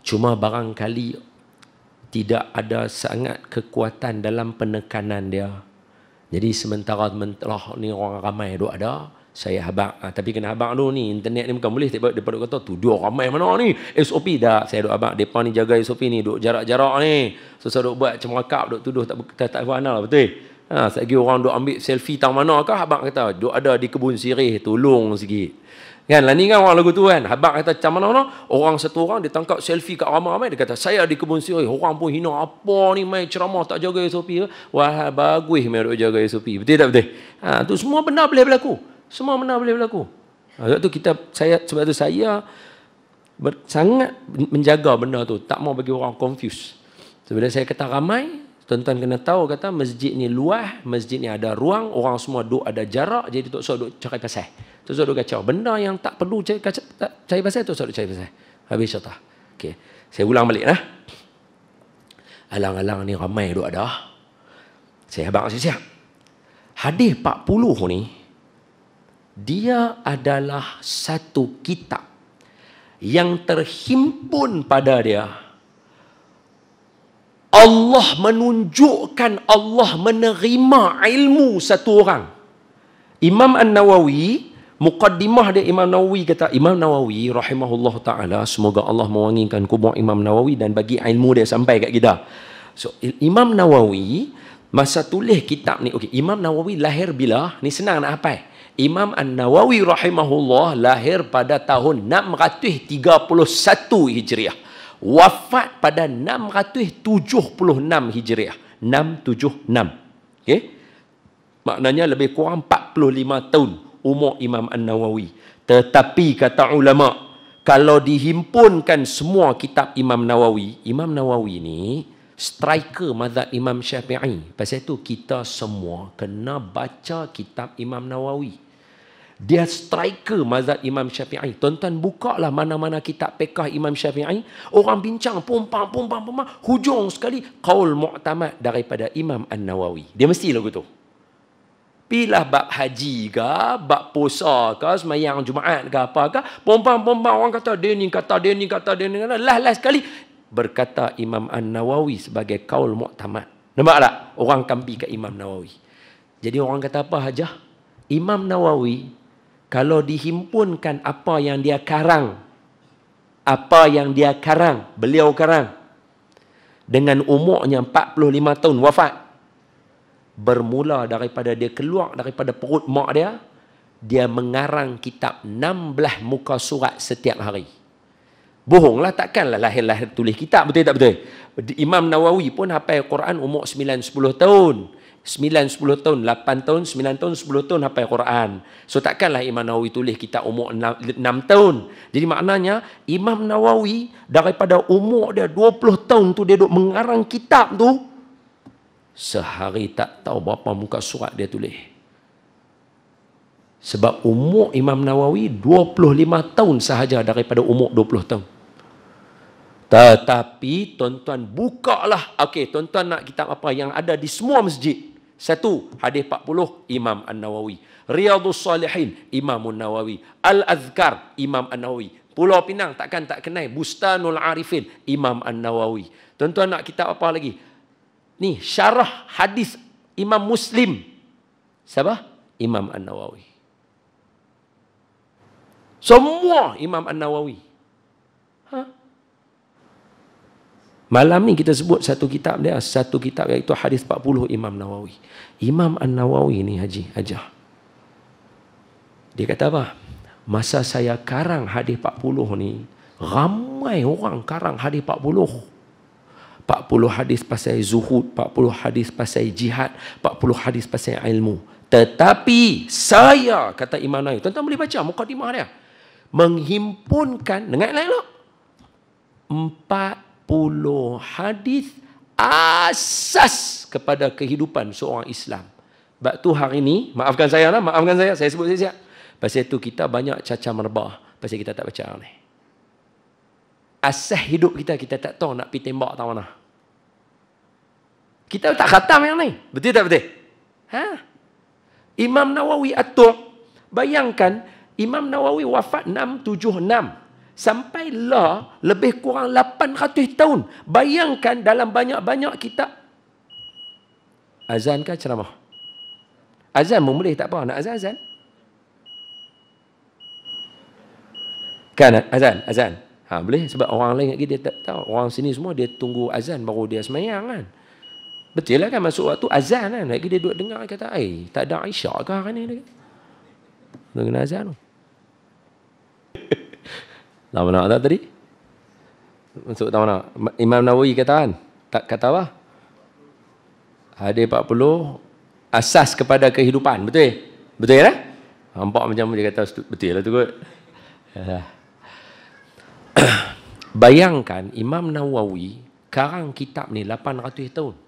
Cuma barangkali tidak ada sangat kekuatan dalam penekanan dia. Jadi sementara ni orang ramai duk ada, saya habaq. Tapi kena habaq dulu ni, internet ni bukan boleh tiba depa kata tu dia ramai mana ni, SOP dah. Saya duk habaq, depa ni jaga SOP ni, duk jarak-jarak ni. Susah duk buat cemakap, duk tuduh tak faham lah, betul. Segi orang duk ambil selfie tang mana kah, habaq kata duk ada di kebun sirih, tolong sikit. Kan lah ni kan orang lagu tu kan. Habaq kata macam mana orang satu orang dia tangkap selfie kat ramai-ramai, dia kata saya di kebun sirih. Orang pun hina, apa ni mai ceramah tak jaga SOP. Wah, bagus mai duk jaga SOP. Betul tak betul? Tu semua benda boleh berlaku. Semua benda boleh berlaku. Sebab tu sebab tu saya sangat menjaga benda tu, tak mau bagi orang confuse. Sebab saya kata ramai, tuan-tuan kena tahu, kata masjid ni luas, masjid ni ada ruang, orang semua duk ada jarak, jadi tak usah duk cakap pasal. Tak usah duk kacau. Benda yang tak perlu cari pasal, tak usah duk cari pasal. Habis cerita. Okey. Saya ulang balik lah. Alang-alang ni ramai duk ada. Saya habaq siap-siap. Hadis 40 ni, dia adalah satu kitab yang terhimpun pada dia. Allah menunjukkan, Allah menerima ilmu satu orang. Imam An-Nawawi, muqaddimah dia Imam Nawawi kata, Imam Nawawi rahimahullah ta'ala, semoga Allah mewangikan kubur Imam Nawawi dan bagi ilmu dia sampai kat kita. So, Imam Nawawi masa tulis kitab ni, okey, Imam Nawawi lahir bila? Ni senang nak hafal. Imam An-Nawawi rahimahullah lahir pada tahun 631 Hijriah. Wafat pada 676 Hijriah. 676. Okey? Maknanya lebih kurang 45 tahun umur Imam An-Nawawi. Tetapi kata ulama, kalau dihimpunkan semua kitab Imam Nawawi, Imam Nawawi ni striker mazhab Imam Syafi'i. Pasal itu kita semua kena baca kitab Imam Nawawi. Dia striker mazhab Imam Syafi'i. Tuan-tuan bukalah mana-mana kitab fiqh Imam Syafi'i, orang bincang pumpang, hujung sekali qaul mu'tamad daripada Imam An-Nawawi. Dia mesti lagu tu. Pilah bab haji ke, bab puasa ke, semayang Jumaat ke apa ke, pompang-pompang orang kata dia ni, kata dia ni, kata dia ni. Lah sekali berkata Imam An-Nawawi sebagai kaul muktamad. Nampak tak? Orang kampi ke Imam Nawawi. Jadi orang kata apa Hajah? Imam Nawawi kalau dihimpunkan apa yang dia karang, beliau karang dengan umurnya 45 tahun wafat, bermula daripada dia keluar daripada perut mak dia mengarang kitab 16 muka surat setiap hari. Bohonglah, takkanlah lahir-lahir tulis kitab, betul tak betul? Imam Nawawi pun hafal Quran umur 9-10 tahun. 9-10 tahun, 8 tahun, 9 tahun, 10 tahun hafal Quran. So takkanlah Imam Nawawi tulis kitab umur 6 tahun. Jadi maknanya Imam Nawawi daripada umur dia 20 tahun tu dia duk mengarang kitab tu, sehari tak tahu berapa muka surat dia tulis. Sebab umur Imam Nawawi 25 tahun sahaja daripada umur 20 tahun. Tetapi tuan-tuan bukalah. Okey, tuan-tuan nak kitab apa yang ada di semua masjid? Satu, hadis 40 Imam An-Nawawi. Riyadhus Salihin Imam An-Nawawi. Al-Azkar Imam An-Nawawi. Pulau Pinang takkan tak kenal Bustanul Arifin Imam An-Nawawi. Tuan-tuan nak kitab apa lagi? Ni syarah hadis Imam Muslim. Siapa? Imam An-Nawawi. Semua Imam An-Nawawi. Malam ni kita sebut satu kitab dia, satu kitab iaitu hadis 40 Imam Nawawi. Imam An-Nawawi ni Hajah. Dia kata apa? Masa saya karang hadis 40 ni, ramai orang karang hadis 40. 40 hadis pasal zuhud, 40 hadis pasal jihad, 40 hadis pasal ilmu. Tetapi saya, kata Imam Nawawi, tuan-tuan boleh baca mukadimah dia, menghimpunkan, dengar elok, 40 hadis asas kepada kehidupan seorang Islam. Sebab tu hari ni, maafkan saya, saya sebut siap-siap. Pasal tu kita banyak cacar merbah, pasal kita tak baca ni. Asas hidup kita tak tahu nak pergi tembak tahu mana. Kita tak khatam yang ni. Betul tak betul? Imam Nawawi atur, bayangkan Imam Nawawi wafat 676. Sampailah lebih kurang 800 tahun. Bayangkan dalam banyak-banyak kitab. Azan ke ceramah? Azan pun boleh, tak apa. Nak azan? Kan azan. Boleh, sebab orang lain lagi dia tak tahu. Orang sini semua dia tunggu azan baru dia semayang kan. Betul lah kan, masuk waktu azan kan. Lagi dia duduk dengar kata, tak ada Aisyah ke hari ni? Dia kena azan tu. Tahu mana tak tadi? Masuk tahu mana? Imam Nawawi kata kan? Tak kata apa? Hadis 40 asas kepada kehidupan. Betul? Betul lah? Nampak macam dia kata betul lah tu kot. Bayangkan Imam Nawawi karang kitab ni 800 tahun.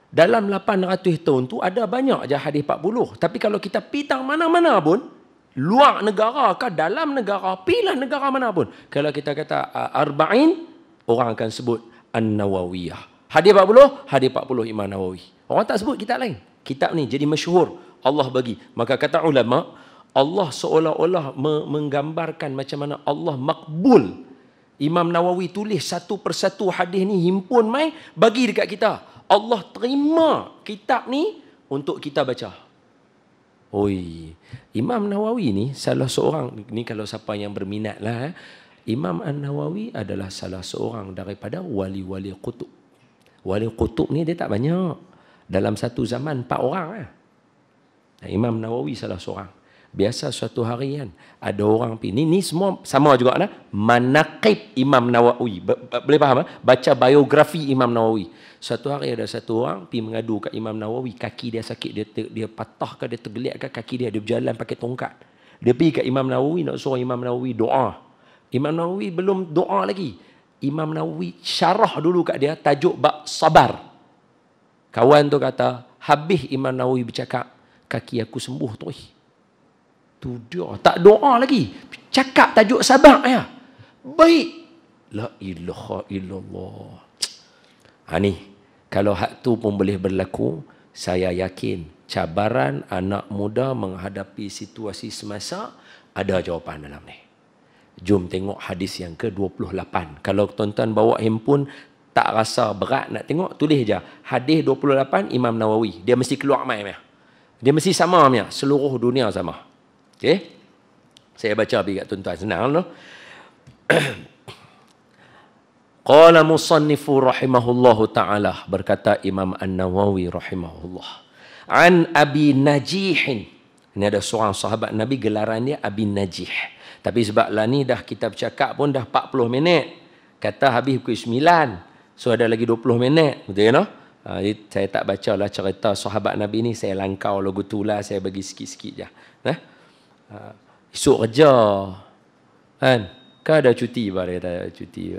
Dalam 800 tahun tu ada banyak je hadis 40. Tapi kalau kita pitang mana-mana pun, luar negara ke dalam negara, pilih negara mana pun, kalau kita kata Arba'in, orang akan sebut An-Nawawiyah. Hadis 40 Imam Nawawi. Orang tak sebut kitab lain. Kitab ni jadi masyhur, Allah bagi. Maka kata ulama, Allah seolah-olah menggambarkan macam mana Allah makbul. Imam Nawawi tulis satu persatu hadis ni, himpun mai, bagi dekat kita. Allah terima kitab ni untuk kita baca. Imam Nawawi ni salah seorang, ni kalau siapa yang berminat lah, Imam An-Nawawi adalah salah seorang daripada wali-wali qutub. Wali qutub ni dia tak banyak. Dalam satu zaman 4 orang lah. Imam Nawawi salah seorang. Biasa suatu hari kan, ada orang pergi, ni semua sama juga lah, manaqib Imam Nawawi. Boleh faham? Baca biografi Imam Nawawi. Suatu hari ada satu orang pergi mengadu kat Imam Nawawi, kaki dia sakit, dia patah ke, dia tergeliat ke kaki dia berjalan pakai tongkat. Dia pergi kat Imam Nawawi nak suruh Imam Nawawi doa. Imam Nawawi belum doa lagi. Imam Nawawi syarah dulu kat dia tajuk bab sabar. Kawan tu kata, habis Imam Nawawi bercakap, kaki aku sembuh tu. Tu dia, tak doa lagi. Cakap tajuk sabar ya. Baik. La ilaha illallah. Ni, kalau hak tu pun boleh berlaku, Saya yakin cabaran anak muda menghadapi situasi semasa ada jawapan dalam ni. Jom tengok hadis yang ke-28. Kalau tuan-tuan bawa handphone tak rasa berat nak tengok, tulis je hadis 28 Imam Nawawi. Dia mesti keluar mai. Dia mesti sama punya, seluruh dunia sama. Okey. Saya baca bagi kat tuan-tuan, senang no. Qala musannifu rahimahullahu taala, berkata Imam An-Nawawi rahimahullah, an Abi Najih. Ini ada seorang sahabat Nabi, gelaran dia Abi Najih. Tapi sebab lah ni dah kita bercakap pun dah 40 minit. Kata habis pukul 9. So ada lagi 20 minit. Betul no? Saya tak baca lah cerita sahabat Nabi ni. Saya langkau lagu tu lah. Saya bagi sikit-sikit je. Esok kerja. Kan? Kau ada cuti? Dia kata cuti.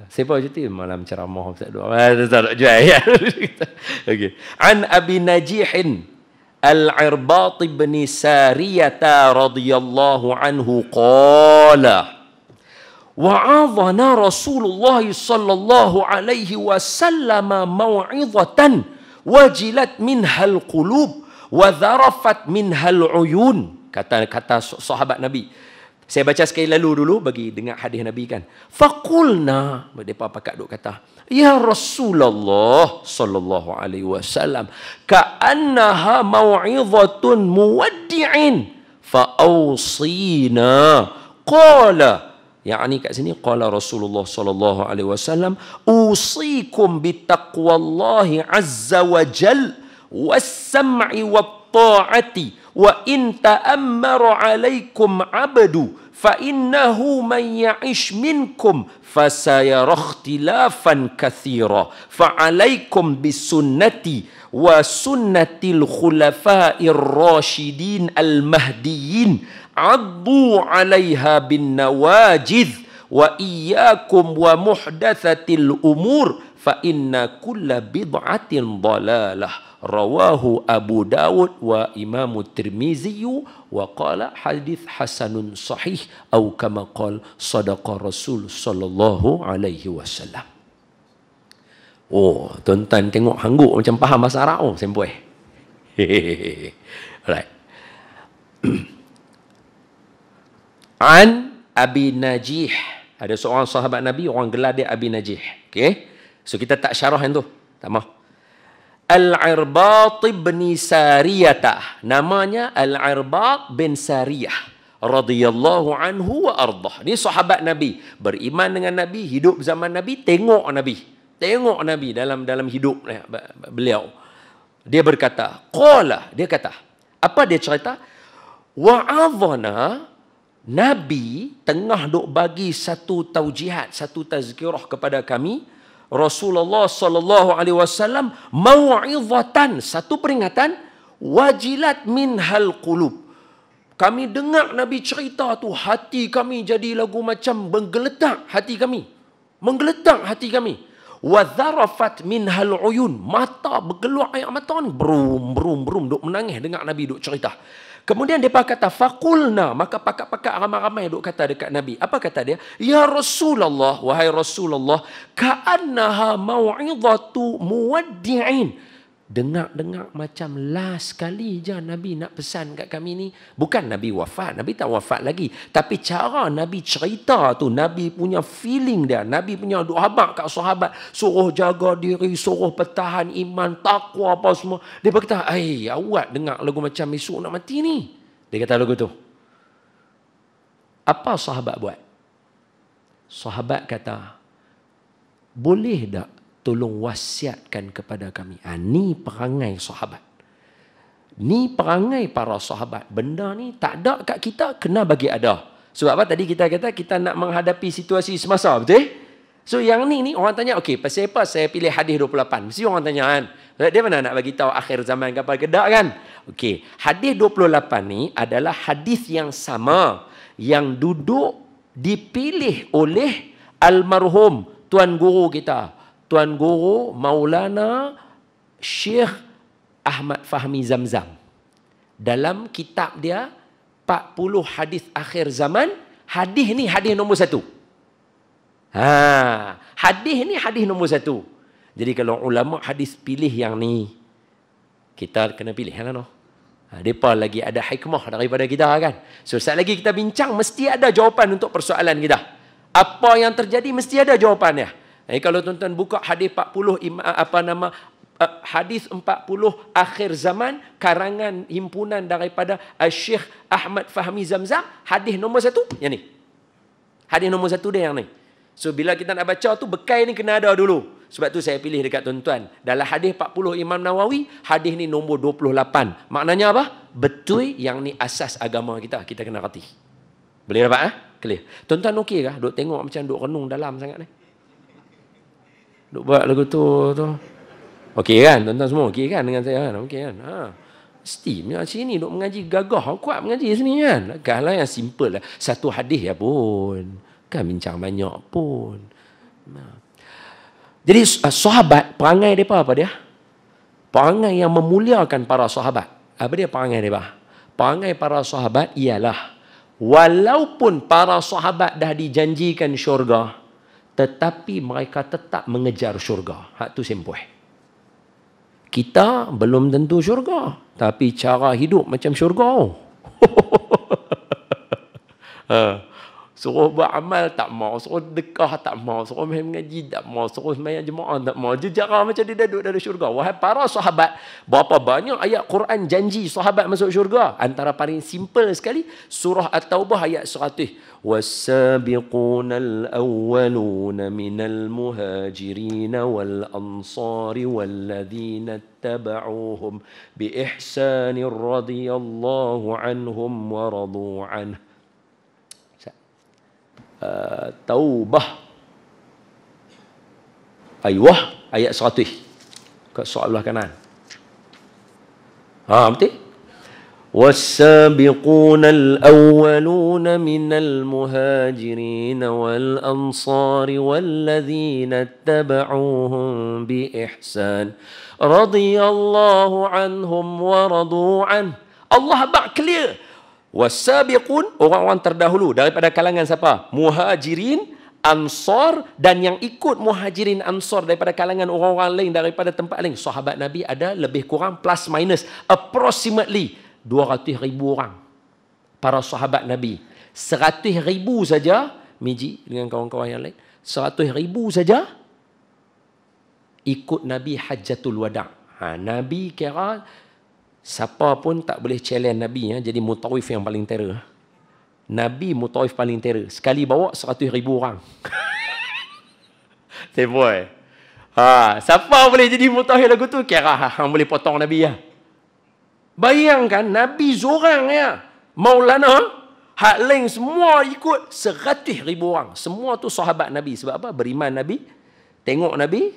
Siapa cuti? Malam ceramah. Tak jual. Okay. An Abi Najihin Al-Irbad bin Sariyata radhiyallahu anhu qala wa'adhana Rasulullah sallallahu alaihi wasallam mau'izatan wajilat minhal qulub wa dharafat minhal uyun. Kata sahabat Nabi. Saya baca sekali lalu dulu bagi dengar hadis Nabi kan. Faqulna, depa pakak duk kata, ya Rasulullah sallallahu alaihi wasallam, ka'annaha mau'izatun muwaddi'in fa awsina. Qala, yakni kat sini qala Rasulullah sallallahu alaihi wasallam, usikum bittaqwallahi azza wa jal was-sam'i wat-ta'ati wa in ta'ammara 'alaikum 'abdu fa innahu man ya'ish minkum fasayara ikhtilafan katsira fa 'alaikum bisunnati wa sunnatil khulafa'ir rasyidin al mahdiyyin 'addu 'alaiha bin nawajidh wa iyyakum wa muhdatsatil umur fa inna kulla bid'atin dhalalah. Rawahu Abu Dawud wa Imam Tirmizi wa qala hadis hasanun sahih atau kama qala sadaqa Rasul sallallahu alaihi wasallam. Oh, tuan-tuan tengok hangguk macam faham bahasa Arab oh, sempoi. Alright. An Abi Najih, ada seorang sahabat Nabi, orang gelar dia Abi Najih. Okey. So kita tak syarah yang tu. Tak mahu. Al-Irbad bin Sariyah. Namanya Al-Irbad bin Sariyah radhiyallahu anhu wa ardah. Ini sahabat Nabi, beriman dengan Nabi, hidup zaman Nabi, tengok Nabi. Tengok Nabi dalam hidup beliau. Dia berkata, qala, dia kata, apa dia cerita? Wa'adhana, Nabi tengah duk bagi satu taujihat, satu tazkirah kepada kami. Rasulullah sallallahu alaihi wasallam mau'izatan, satu peringatan, wajilat minhal qulub. Kami dengar Nabi cerita tu, hati kami jadi lagu macam menggeletak hati kami. Menggeletak hati kami. Wa dharafat minhal uyun, mata bergeluar air mata ni brum duk menangis dengar Nabi duk cerita. Kemudian dia kata faqulna, maka pakak-pakak ramai-ramai duk kata dekat Nabi. Apa kata dia? Ya Rasulullah, wahai Rasulullah, ka'annaha mau'izatu muwaddi'in. Dengar-dengar macam last kali je Nabi nak pesan kat kami ni. Bukan Nabi wafat, Nabi tak wafat lagi. Tapi cara Nabi cerita tu, Nabi punya feeling dia, Nabi punya duk habaq kat sahabat, suruh jaga diri, suruh pertahan iman, takwa apa semua. Dia berkata, awak dengar lagu macam esok nak mati ni. Dia kata lagu tu. Apa sahabat buat? Sahabat kata, boleh tak tolong wasiatkan kepada kami. Ni perangai sahabat. Ni perangai para sahabat. Benda ni tak ada kat kita, kena bagi ada. Sebab apa tadi kita kata kita nak menghadapi situasi semasa, betul? So yang ni orang tanya, okey, pasal apa saya pilih hadis 28? Mesti orang tanya kan. Dia mana nak bagi tahu akhir zaman kapal kedak kan? Okey, hadis 28 ni adalah hadis yang sama yang duduk dipilih oleh almarhum tuan guru kita. Tuan Guru Maulana Syekh Ahmad Fahmi Zamzam. Dalam kitab dia 40 hadis akhir zaman, hadis ni hadis nombor 1. Hadis ni hadis nombor 1. Jadi kalau ulama hadis pilih yang ni, Kita kena pilih lah no. Mereka lagi ada hikmah daripada kita kan. So saat lagi kita bincang, mesti ada jawapan untuk persoalan kita. Apa yang terjadi mesti ada jawapannya. Kalau tuan-tuan buka hadis 40 hadis 40 akhir zaman karangan himpunan daripada Syekh Ahmad Fahmi Zamzam, hadis nombor 1 yang ni. Hadis nombor 1 dia yang ni. So bila kita nak baca tu bekal ni kena ada dulu. Sebab tu saya pilih dekat tuan-tuan. Dalam hadis 40 Imam Nawawi, hadis ni nombor 28. Maknanya apa? Betul yang ni asas agama kita. Kita kena reti. Boleh dapat? Clear. Tuan-tuan okey kah? Duk tengok macam duk renung dalam sangat ni. Duk buat lagu tu. Okey kan? Tuan-tuan semua okey kan dengan saya kan? Okey kan? Mesti macam ni duk mengaji gagah. Kuat mengaji sini kan? Kalau yang simple lah. Satu hadis ya pun. Kan bincang banyak pun. Jadi sahabat, perangai mereka apa dia? Perangai yang memuliakan para sahabat. Apa dia perangai mereka? Perangai para sahabat ialah, walaupun para sahabat dah dijanjikan syurga, tetapi mereka tetap mengejar syurga. Hak tu sempoh. Kita belum tentu syurga, tapi cara hidup macam syurga. Suruh buat amal tak mau, suruh dekah tak mau, suruh main mengaji tak mau, suruh sembahyang jemaah tak mau. Jejara macam dia duduk dalam syurga. Wahai para sahabat, berapa banyak ayat Quran janji sahabat masuk syurga? Antara paling simple sekali surah At-Taubah ayat 100. Was-sabiqunal awwaluna minal muhajirin wal ansari walladzina ittaba'uuhum bi ihsanin radhiyallahu anhum wa radu anhu. Taubah ayat 100 kat soal belah kanan. Betul? Was-sabiqunal awwaluna minal muhajirin wal ansari walladzina ittaba'uuhum bi ihsan radhiyallahu anhum wa radu an. Allah bak clear. Wasabiqun, orang-orang terdahulu daripada kalangan siapa? Muhajirin, Ansar, dan yang ikut Muhajirin Ansar daripada kalangan orang-orang lain daripada tempat lain. Sahabat Nabi ada lebih kurang plus minus approximately 200,000 orang. Para sahabat Nabi. 100,000 saja, Miji dengan kawan-kawan yang lain, 100,000 saja ikut Nabi Hajjatul Wada'. Nabi kira siapa pun tak boleh challenge Nabi jadi mutawif yang paling terror. Nabi mutawif paling terror. Sekali bawa 100,000 orang. Boy. Siapa boleh jadi mutawif lagu tu? Kira hang boleh potong Nabi ya. Bayangkan Nabi seorang ya. Maulana, hak lain semua ikut 100,000 orang. Semua tu sahabat Nabi. Sebab apa? Beriman Nabi, tengok Nabi,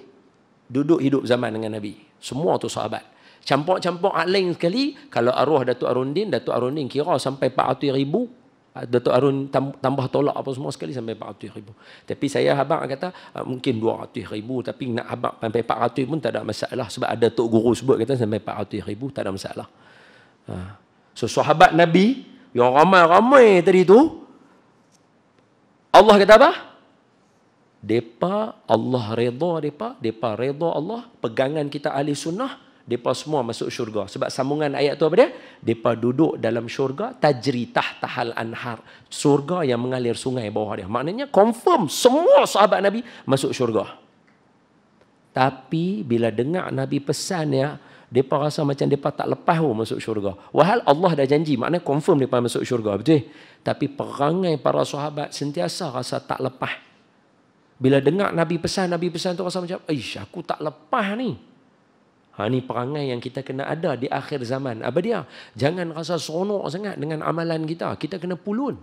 duduk hidup zaman dengan Nabi. Semua tu sahabat. Campur-campur lain sekali, kalau arwah Datuk Arundin kira sampai 400,000. Datuk Arun tambah tolak apa semua sekali sampai 400,000. Tapi saya abang kata mungkin 200,000, tapi nak abang sampai 400 pun tak ada masalah. Sebab ada Tok Guru sebut kata sampai 400,000 tak ada masalah. So sahabat Nabi yang ramai-ramai tadi tu, Allah kata apa? Depa Allah redha depa redha Allah, pegangan kita ahli sunnah, depa semua masuk syurga. Sebab sambungan ayat tu apa dia? Depa duduk dalam syurga, tajri tahtahal anhar. Syurga yang mengalir sungai bawah dia. Maknanya confirm semua sahabat Nabi masuk syurga. Tapi bila dengar Nabi pesan ya, depa rasa macam depa tak lepas pun masuk syurga. Wahal Allah dah janji, maknanya confirm depa masuk syurga, betul? Tapi perangai para sahabat sentiasa rasa tak lepas. Bila dengar Nabi pesan tu rasa macam, aku tak lepas ni. Ni perangai yang kita kena ada di akhir zaman. Apa dia? Jangan rasa seronok sangat dengan amalan kita. Kita kena pulun.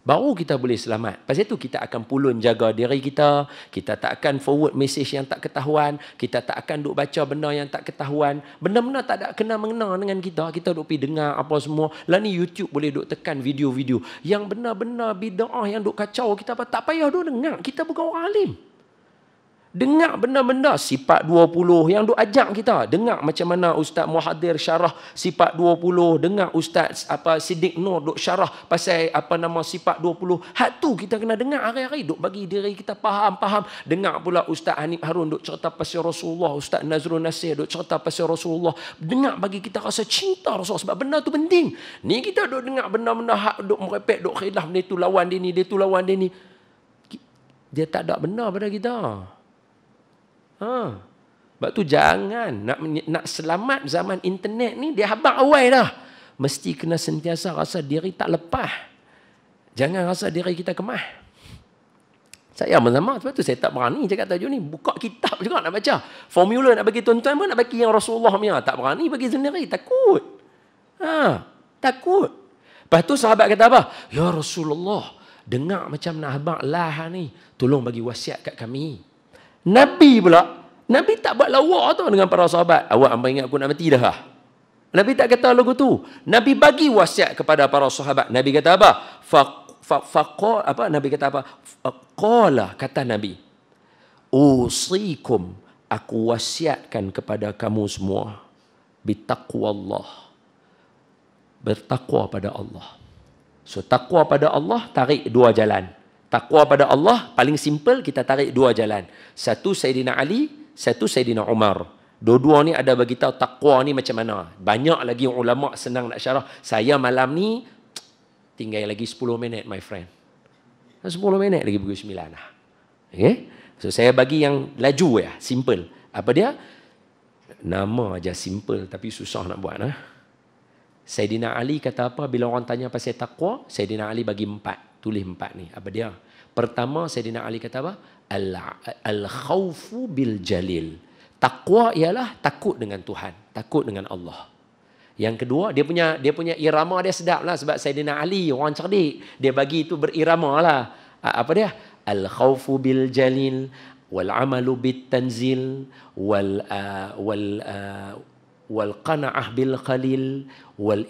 Baru kita boleh selamat. Pasal itu kita akan pulun jaga diri kita. Kita tak akan forward message yang tak ketahuan. Kita tak akan duk baca benda yang tak ketahuan. Benda-benda tak ada kena-mengena dengan kita. Kita duk pergi dengar apa semua. Lah ni YouTube boleh duk tekan video-video. Yang benar-benar bid'ah yang duk kacau kita. Tak payah duk dengar. Kita bukan orang alim. Dengar benda-benda sifat 20 yang duk ajak kita. Dengar macam mana Ustaz Muhadir syarah sifat 20. Dengar Ustaz Siddiq Nur duk syarah pasal sifat 20. Hak tu kita kena dengar hari-hari. Duk bagi diri kita faham. Dengar pula Ustaz Hanif Harun duk cerita pasal Rasulullah. Ustaz Nazrul Nasir duk cerita pasal Rasulullah. Dengar bagi kita rasa cinta Rasulullah. Sebab benda tu penting. Ni kita duk dengar benda-benda hak duk merepek, duk khilaf. Dia tu lawan dia ni, dia tu lawan dia ni. Dia tak ada benda pada kita. Sebab tu jangan nak selamat zaman internet ni, dia habaq awal dah. Mesti kena sentiasa rasa diri tak lepas. Jangan rasa diri kita kemah. Saya sama, sebab tu saya tak berani cakap tajuk ni. Buka kitab juga nak baca. Formula nak bagi tuan-tuan pun nak bagi yang Rasulullah punya. Tak berani bagi sendiri, takut. Takut. Lepas tu sahabat kata apa? Ya Rasulullah, dengar macam nak habaq lah ni. Tolong bagi wasiat kat kami. Nabi pula, Nabi tak buat lawak tu dengan para sahabat. Awak hamba ingat aku nak mati dah. Nabi tak kata lagu tu. Nabi bagi wasiat kepada para sahabat. Nabi kata apa? Nabi kata apa? Qala, kata Nabi. Usikum, aku wasiatkan kepada kamu semua. Bitaqwallah. Bertakwa pada Allah. So takwa pada Allah, tarik dua jalan. Takwa pada Allah, paling simple kita tarik dua jalan. Satu Sayyidina Ali, satu Sayyidina Umar. Dua-dua ni ada bagi tahu takwa ni macam mana. Banyak lagi ulama senang nak syarah. Saya malam ni tinggal lagi 10 minit, my friend. 10 minit lagi pukul 9 lah. Okay? So saya bagi yang laju ya, simple. Apa dia? Nama aja simple tapi susah nak buat lah. Sayyidina Ali kata apa bila orang tanya pasal takwa? Sayyidina Ali bagi 4. Tulis 4 ni. Apa dia? Pertama, Sayyidina Ali kata apa? Al-khawfu bil jalil. Takwa ialah takut dengan Tuhan. Takut dengan Allah. Yang kedua, dia punya irama dia sedap lah. Sebab Sayyidina Ali, orang cerdik. Dia bagi itu berirama lah. Apa dia? Al-khawfu bil jalil. Wal-amalu bit tanzil. Wal-qana'ah bil qalil wal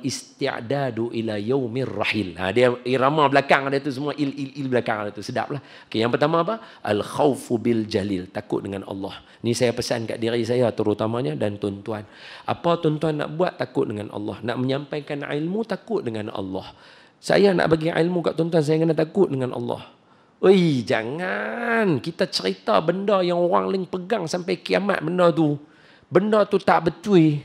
isti'dadu ila yaumir rahil. Dia irama belakang dia tu semua il belakang dia tu sedaplah. Okey, yang pertama apa? Al khaufu bil jalil, takut dengan Allah. Ni saya pesan kat diri saya terutamanya dan tuan-tuan. Apa tuan-tuan nak buat, takut dengan Allah. Nak menyampaikan ilmu, takut dengan Allah. Saya nak bagi ilmu kat tuan-tuan, saya kena takut dengan Allah. Oi, jangan kita cerita benda yang orang lain pegang sampai kiamat benda tu. Benda tu tak betul.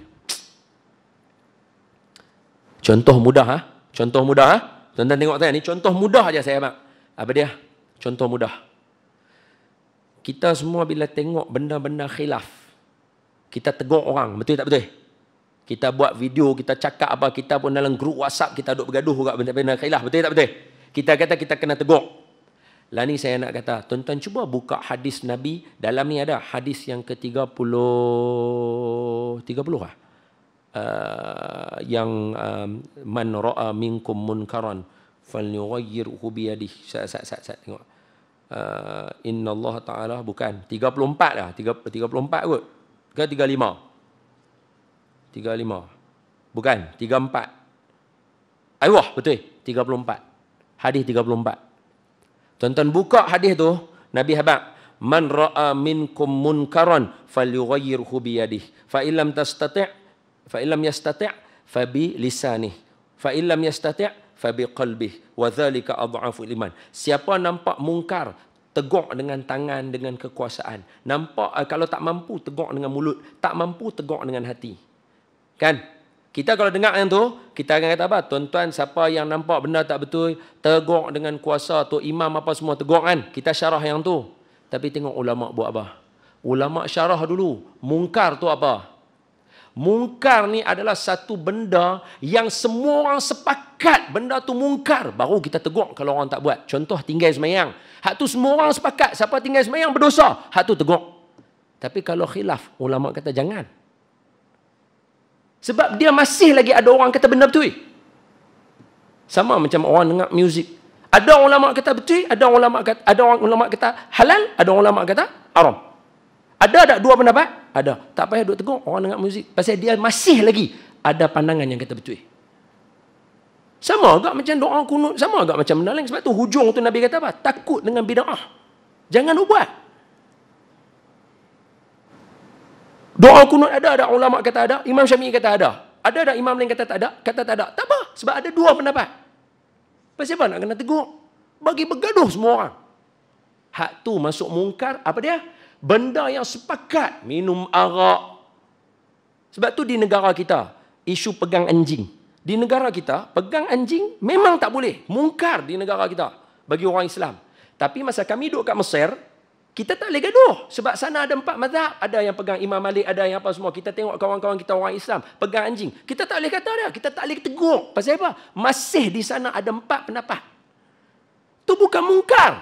Contoh mudah Contoh mudah Tuan-tuan tengok saya ni, contoh mudah aja saya bang. Apa dia? Contoh mudah. Kita semua bila tengok benda-benda khilaf, kita tegur orang, betul tak betul? Kita buat video, kita cakap apa, kita pun dalam grup WhatsApp kita duk bergaduh kat benda-benda khilaf, betul tak betul? Kita kata kita kena tegur. Lah ni saya nak kata, tuan-tuan cuba buka hadis Nabi. Dalam ni ada hadis yang ke-30 lah. Yang man ra'a minkum munkaran falyughayyirhu bi yadihi. Saya tengok. Inna Allah Ta'ala, bukan 34 lah, 34 kot. Ke 35? 35. Bukan, 34. Ayuh, betul, 34. Hadis 34. Tuan-tuan buka hadis tu, Nabi habaq, man ra'a minkum munkaran falyughayyirhu bi yadihi, fa illam tastati' fa illam yastati' fa bi lisanihi, fa illam yastati' fa bi qalbihi, wa dzalika adhafu iman. Siapa nampak mungkar, tegur dengan tangan, dengan kekuasaan. Nampak kalau tak mampu, tegur dengan mulut, tak mampu, tegur dengan hati. Kan? Kita kalau dengar yang tu, kita akan kata apa? Tuan-tuan, siapa yang nampak benda tak betul, tegur dengan kuasa, tu imam apa semua, tegur kan? Kita syarah yang tu. Tapi tengok ulama' buat apa? Ulama' syarah dulu. Mungkar tu apa? Mungkar ni adalah satu benda yang semua orang sepakat benda tu mungkar. Baru kita tegur kalau orang tak buat. Contoh tinggal semayang. Hak tu semua orang sepakat. Siapa tinggal semayang berdosa. Hak tu tegur. Tapi kalau khilaf, ulama' kata jangan. Sebab dia masih lagi ada orang kata benda betul. Sama macam orang dengar muzik. Ada ulama kata betul, ada orang ulama kata halal, ada orang ulama kata haram. Ada tak dua pendapat? Ada. Tak payah duk tegur orang dengar muzik. Pasal dia masih lagi ada pandangan yang kata betul. Sama agak macam doa kunut, sama agak macam benda lain. Sebab tu hujung tu Nabi kata apa? Takut dengan bid'ah. Jangan buat. Doa kunut ada ulama kata ada, Imam Syafi'i kata ada. Ada imam lain kata tak ada, kata tak ada. Tak apa, sebab ada dua pendapat. Pasal apa nak kena tegur? Bagi bergaduh semua orang. Hak tu masuk mungkar, apa dia? Benda yang sepakat, minum arak. Sebab tu di negara kita, isu pegang anjing. Di negara kita, pegang anjing memang tak boleh. Mungkar di negara kita bagi orang Islam. Tapi masa kami duduk kat Mesir, kita tak boleh gaduh. Sebab sana ada 4 mazhab. Ada yang pegang Imam Malik, ada yang apa semua. Kita tengok kawan-kawan kita orang Islam pegang anjing. Kita tak boleh kata dia. Kita tak boleh tegur. Pasal apa? Masih di sana ada 4 pendapat. Itu bukan mungkar.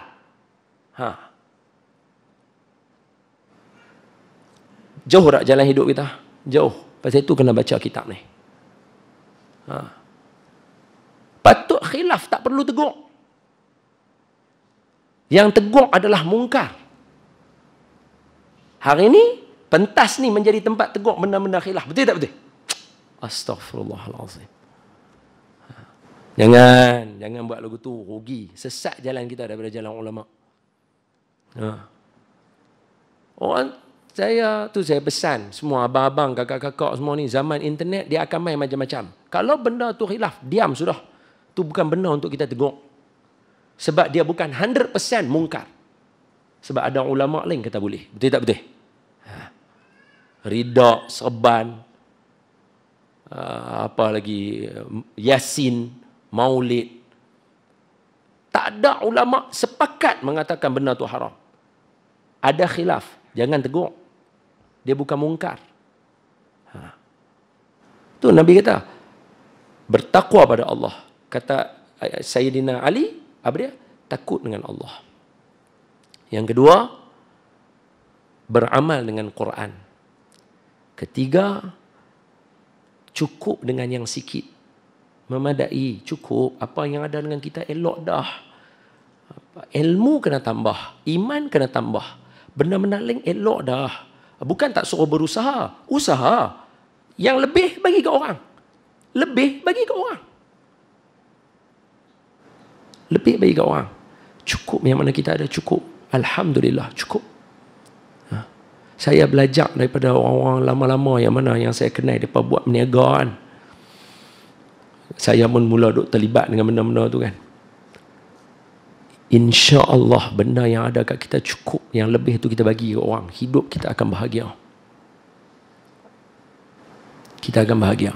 Jauh tak jalan hidup kita? Jauh. Pasal itu kena baca kitab ni. Patut khilaf, tak perlu tegur. Yang tegur adalah mungkar. Hari ni, pentas ni menjadi tempat tegur benda-benda khilaf. Betul tak betul? Astaghfirullahalazim. Jangan buat lagu tu, rugi. Sesat jalan kita daripada jalan ulama. Saya pesan semua abang-abang, kakak-kakak semua ni, zaman internet dia akan main macam-macam. Kalau benda tu khilaf, diam sudah. Tu bukan benda untuk kita tegur. Sebab dia bukan 100% mungkar. Sebab ada ulama lain kata boleh. Betul tak betul? Rida, serban, apa lagi, Yasin, Maulid. Tak ada ulama sepakat mengatakan benda tu haram. Ada khilaf, jangan tegur. Dia bukan mungkar. Tu Nabi kata, bertakwa pada Allah. Kata Sayyidina Ali, apa dia? Takut dengan Allah. Yang kedua, beramal dengan Quran. Ketiga, cukup dengan yang sikit. Memadai, cukup. Apa yang ada dengan kita elok dah. Ilmu kena tambah. Iman kena tambah. Benda-benda lain elok dah. Bukan tak suruh berusaha. Usaha. Yang lebih bagi ke orang. Lebih bagi ke orang. Lebih bagi ke orang. Cukup yang mana kita ada cukup. Alhamdulillah cukup. Saya belajar daripada orang-orang lama-lama yang mana yang saya kenal mereka buat perniagaan. Saya pun mula duk terlibat dengan benda-benda tu kan. Insya-Allah benda yang ada kat kita cukup, yang lebih tu kita bagi ke orang. Hidup kita akan bahagia. Kita akan bahagia.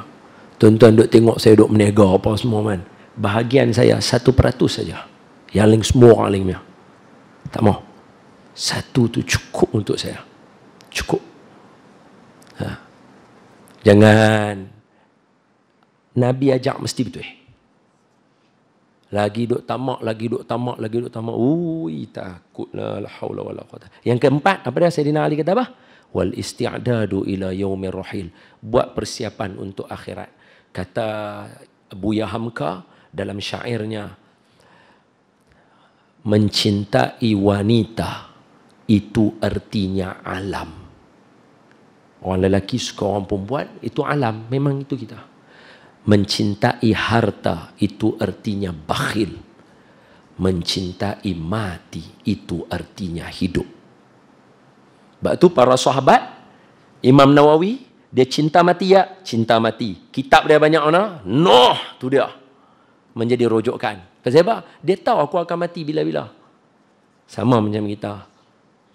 Tuan-tuan duk tengok saya duk berniaga apa semua kan. Bahagian saya 1% saja. Yang lain semua orang lain punya. Tak mau. 1 tu cukup untuk saya. Cukup. Jangan. Nabi ajak mesti betul. Lagi duk tamak, lagi duk tamak, lagi duk tamak. Ui, takutlah. La haula wala quwwata. Yang keempat, apa dia Sayyidina Ali kata apa? Wal isti'dadu ila yaumir rahil. Buat persiapan untuk akhirat. Kata Buya Hamka dalam syairnya, mencintai wanita itu artinya alam. Orang lelaki suka orang perempuan, itu alam. Memang itu kita. Mencintai harta, itu artinya bakhil. Mencintai mati, itu artinya hidup. Sebab itu para sahabat, Imam Nawawi, dia cinta mati ya? Cinta mati. Kitab dia banyak mana? Noh, tu dia. Menjadi rojokan. Pasal apa? Dia tahu aku akan mati bila-bila. Sama macam kita.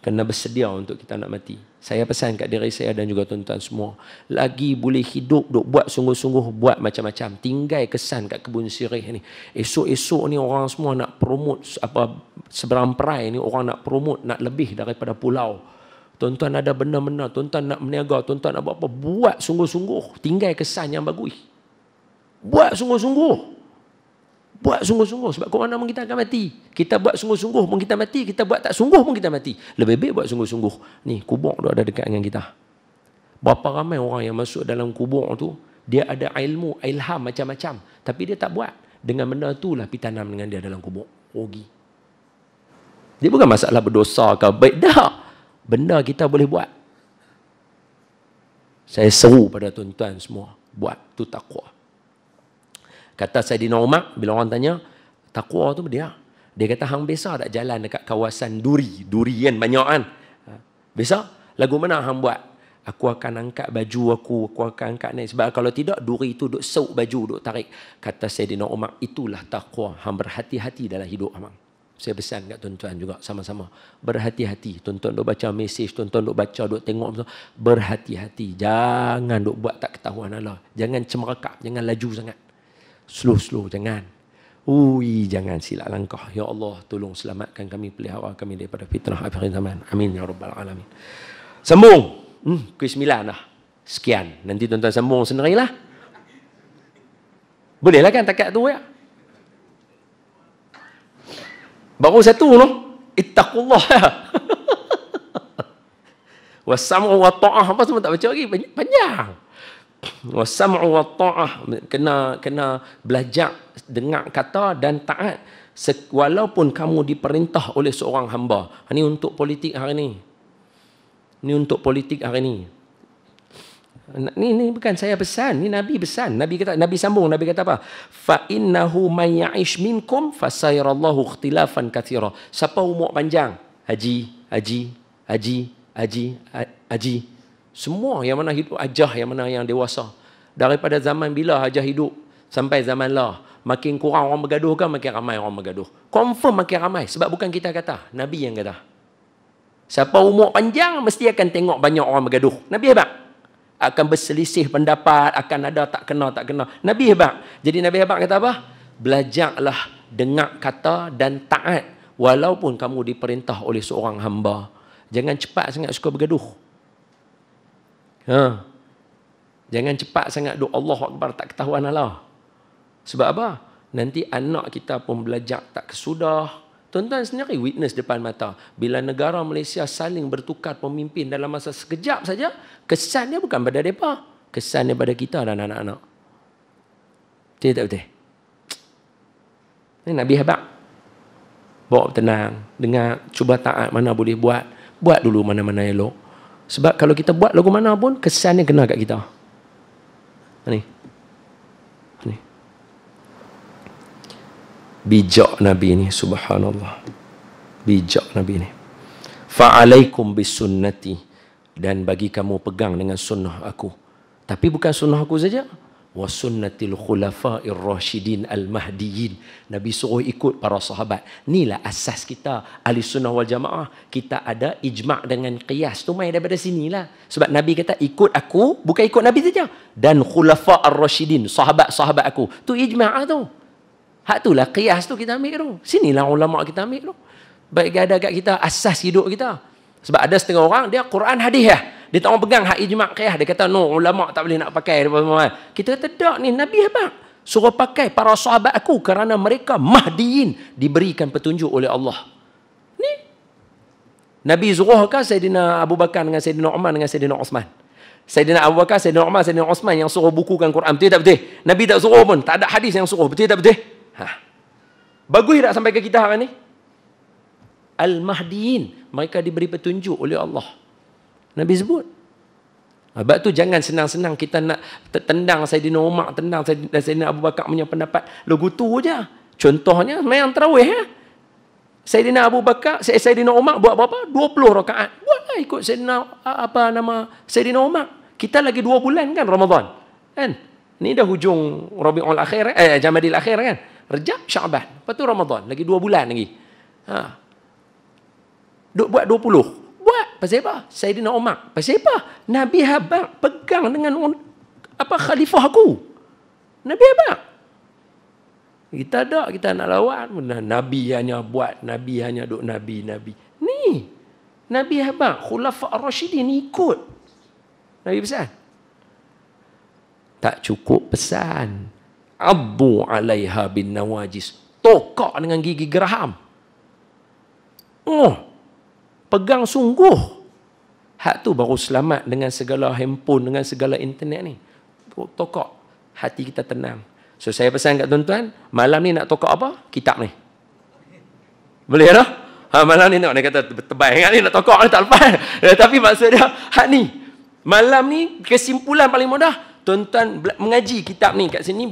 Kena bersedia untuk kita nak mati. Saya pesan kat diri saya dan juga tuan-tuan semua. Lagi boleh hidup, duk buat sungguh-sungguh, buat macam-macam. Tinggal kesan kat kebun sirih ni. Esok-esok ni orang semua nak promote, apa seberang perai ni orang nak promote, nak lebih daripada pulau. Tuan-tuan ada benda-benda, tuan-tuan nak berniaga, tuan-tuan nak buat apa, buat sungguh-sungguh. Tinggal kesan yang bagus. Buat sungguh-sungguh. Buat sungguh-sungguh. Sebab ke mana pun kita akan mati. Kita buat sungguh-sungguh pun kita mati. Kita buat tak sungguh pun kita mati. Lebih baik buat sungguh-sungguh. Ni, kubur tu ada dekat dengan kita. Berapa ramai orang yang masuk dalam kubur tu, dia ada ilmu, ilham macam-macam. Tapi dia tak buat. Dengan benda tu lah pergi tanam dengan dia dalam kubur. Rugi. Dia bukan masalah berdosa ke baik. Tak. Benda kita boleh buat. Saya seru pada tuan-tuan semua. Buat. Tu takwa. Kata Saidina Umar, bila orang tanya, takwa tu dia kata, hang biasa tak jalan dekat kawasan duri? Duri kan banyak kan? Biasa? Lagu mana hang buat? Aku akan angkat baju aku akan angkat ni. Sebab kalau tidak, duri itu duk sauk baju, duk tarik. Kata Sayyidina Umar, itulah taqwa. Hang berhati-hati dalam hidup hang. Saya pesan kat tuan-tuan juga sama-sama. Berhati-hati. Tuan-tuan duk baca mesej, tuan-tuan duk baca, duk tengok. Berhati-hati. Jangan duk buat tak ketahuan Allah. Jangan cemerakap, jangan laju sangat. Slow-slow, jangan. Ui, jangan silap langkah. Ya Allah, tolong selamatkan kami, pelihara kami daripada fitnah akhir zaman. Amin ya rabbal alamin. Sambung. Kuis 9 dah. Sekian. Nanti tuan-tuan sambung sendirilah. Bolehlah kan takat tu ya? Baru satu no. Ittaqullah. Wassam'u wa ta'ah. Apa semua tak baca lagi? Panjang. Wassam'u wa ta'ah. Kena belajar dengar kata dan taat. Walaupun kamu diperintah oleh seorang hamba. Ini untuk politik hari ni. Ini untuk politik hari ni. Ini bukan saya pesan, ini Nabi pesan. Nabi sambung, Nabi kata apa? Fa innahu may ya'ish minkum fasayarallahu ikhtilafan katsira. Siapa umur panjang? Haji. Semua yang mana hidup ajah, yang mana yang dewasa. Daripada zaman bila hajah hidup sampai zaman lah, makin kurang orang bergaduh kan, makin ramai orang bergaduh. Confirm makin ramai sebab bukan kita kata, Nabi yang kata. Siapa umur panjang, mesti akan tengok banyak orang bergaduh. Nabi hebat. Akan berselisih pendapat, akan ada tak kena. Nabi hebat. Jadi Nabi hebat kata apa? Belajarlah dengar kata dan taat. Walaupun kamu diperintah oleh seorang hamba. Jangan cepat sangat suka bergaduh. Jangan cepat sangat doa Allahu Akbar tak ketahuan Allah. Sebab apa? Nanti anak kita pun belajar tak kesudah. Tuan-tuan sendiri witness depan mata. Bila negara Malaysia saling bertukar pemimpin dalam masa sekejap saja, kesannya bukan pada mereka. Kesannya pada kita dan anak-anak. Betul tak betul? Ini Nabi hebat. Bawa tenang. Dengar, cuba taat mana boleh buat. Buat dulu mana-mana elok. Sebab kalau kita buat lagu mana pun, kesannya kena kat kita. Ni. Bijak Nabi ni, subhanallah. Bijak Nabi ni. Fa'alaikum bisunnati. Dan bagi kamu pegang dengan sunnah aku. Tapi bukan sunnah aku saja. Wa sunnatil khulafa'ir rasyidin al-mahdiyin. Nabi suruh ikut para sahabat. Inilah asas kita, ahli sunnah wal jamaah. Kita ada ijma' dengan qiyas. Tu main daripada sinilah. Sebab Nabi kata ikut aku, bukan ikut Nabi saja. Dan khulafa'ir rasyidin, sahabat-sahabat aku. Tu ijma' tu. Hak itulah qiyas tu kita ambil tu. Sinilah ulama kita ambil tu. Baik ada kat kita asas hidup kita. Sebab ada setengah orang dia Quran hadis lah. Dia tak mau pegang hak ijma' qiyas. Dia kata no, ulama tak boleh nak pakai. Kita kata tak ni, Nabi hebat. Suruh pakai para sahabat aku kerana mereka mahdiin, diberikan petunjuk oleh Allah. Ni. Nabi suruh kan Sayyidina Abu Bakar dengan Sayyidina Umar dengan Sayyidina Osman. Sayyidina Abu Bakar, Sayyidina Umar, Sayyidina Osman yang suruh bukukan Quran. Betul tak betul? Nabi tak suruh pun. Tak ada hadis yang suruh. Betul tak betul? Bagus tak sampai ke kita hari ni? Al-Mahdiin. Mereka diberi petunjuk oleh Allah. Nabi sebut. Sebab tu jangan senang-senang kita nak tendang Sayyidina Umar, tendang Sayyidina Abu Bakar punya pendapat. Lagu tu je. Contohnya, main tarawih ya. Sayyidina Abu Bakar, Sayyidina Umar buat berapa? 20 rakaat. Buatlah ikut Sayyidina Umar. Kita lagi 2 bulan kan Ramadan. Kan? Ni dah hujung Rabiul Akhir, Jamadil Akhir kan. Rejab, Syaban. Lepas tu Ramadan. Lagi 2 bulan lagi. Buat 20. Buat. Pasal apa? Sayyidina Umar. Pasal apa? Nabi hebat. Pegang dengan khalifah aku. Nabi hebat. Kita tak. Kita nak lawan. Nabi hanya buat. Nabi hanya duk Nabi. Ni. Nabi hebat. Khulafa ar-Rasyidin ikut. Nabi pesan. Tak cukup pesan. Abu alaiha bin nawajis. Tokak dengan gigi geraham. Pegang sungguh. Hak tu baru selamat dengan segala handphone, dengan segala internet ni. Tokak. Hati kita tenang. So saya pesan kat tuan-tuan, malam ni nak tokak apa? Kitab ni. Boleh tak? Malam ni nak, dia kata tebal ingat ni nak tokak ni tak lepas. Tapi maksud dia, hak ni. Malam ni kesimpulan paling mudah. Tuan-tuan mengaji kitab ni kat sini,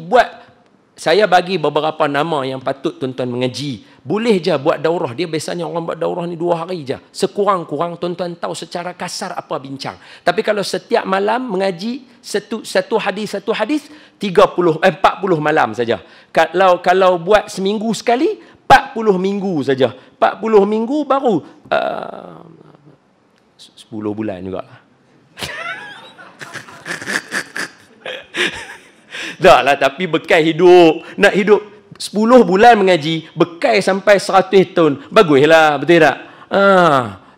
saya bagi beberapa nama yang patut tuan-tuan mengaji. Boleh je buat daurah. Dia biasanya orang buat daurah ni 2 hari je. Sekurang-kurang tuan-tuan tahu secara kasar apa bincang. Tapi kalau setiap malam mengaji satu hadis 40 malam saja. Kalau buat seminggu sekali 40 minggu saja. 40 minggu baru 10 bulan juga. Dah lah, tapi bekal hidup. Nak hidup 10 bulan mengaji, bekal sampai 100 tahun. Baguslah, betul tak?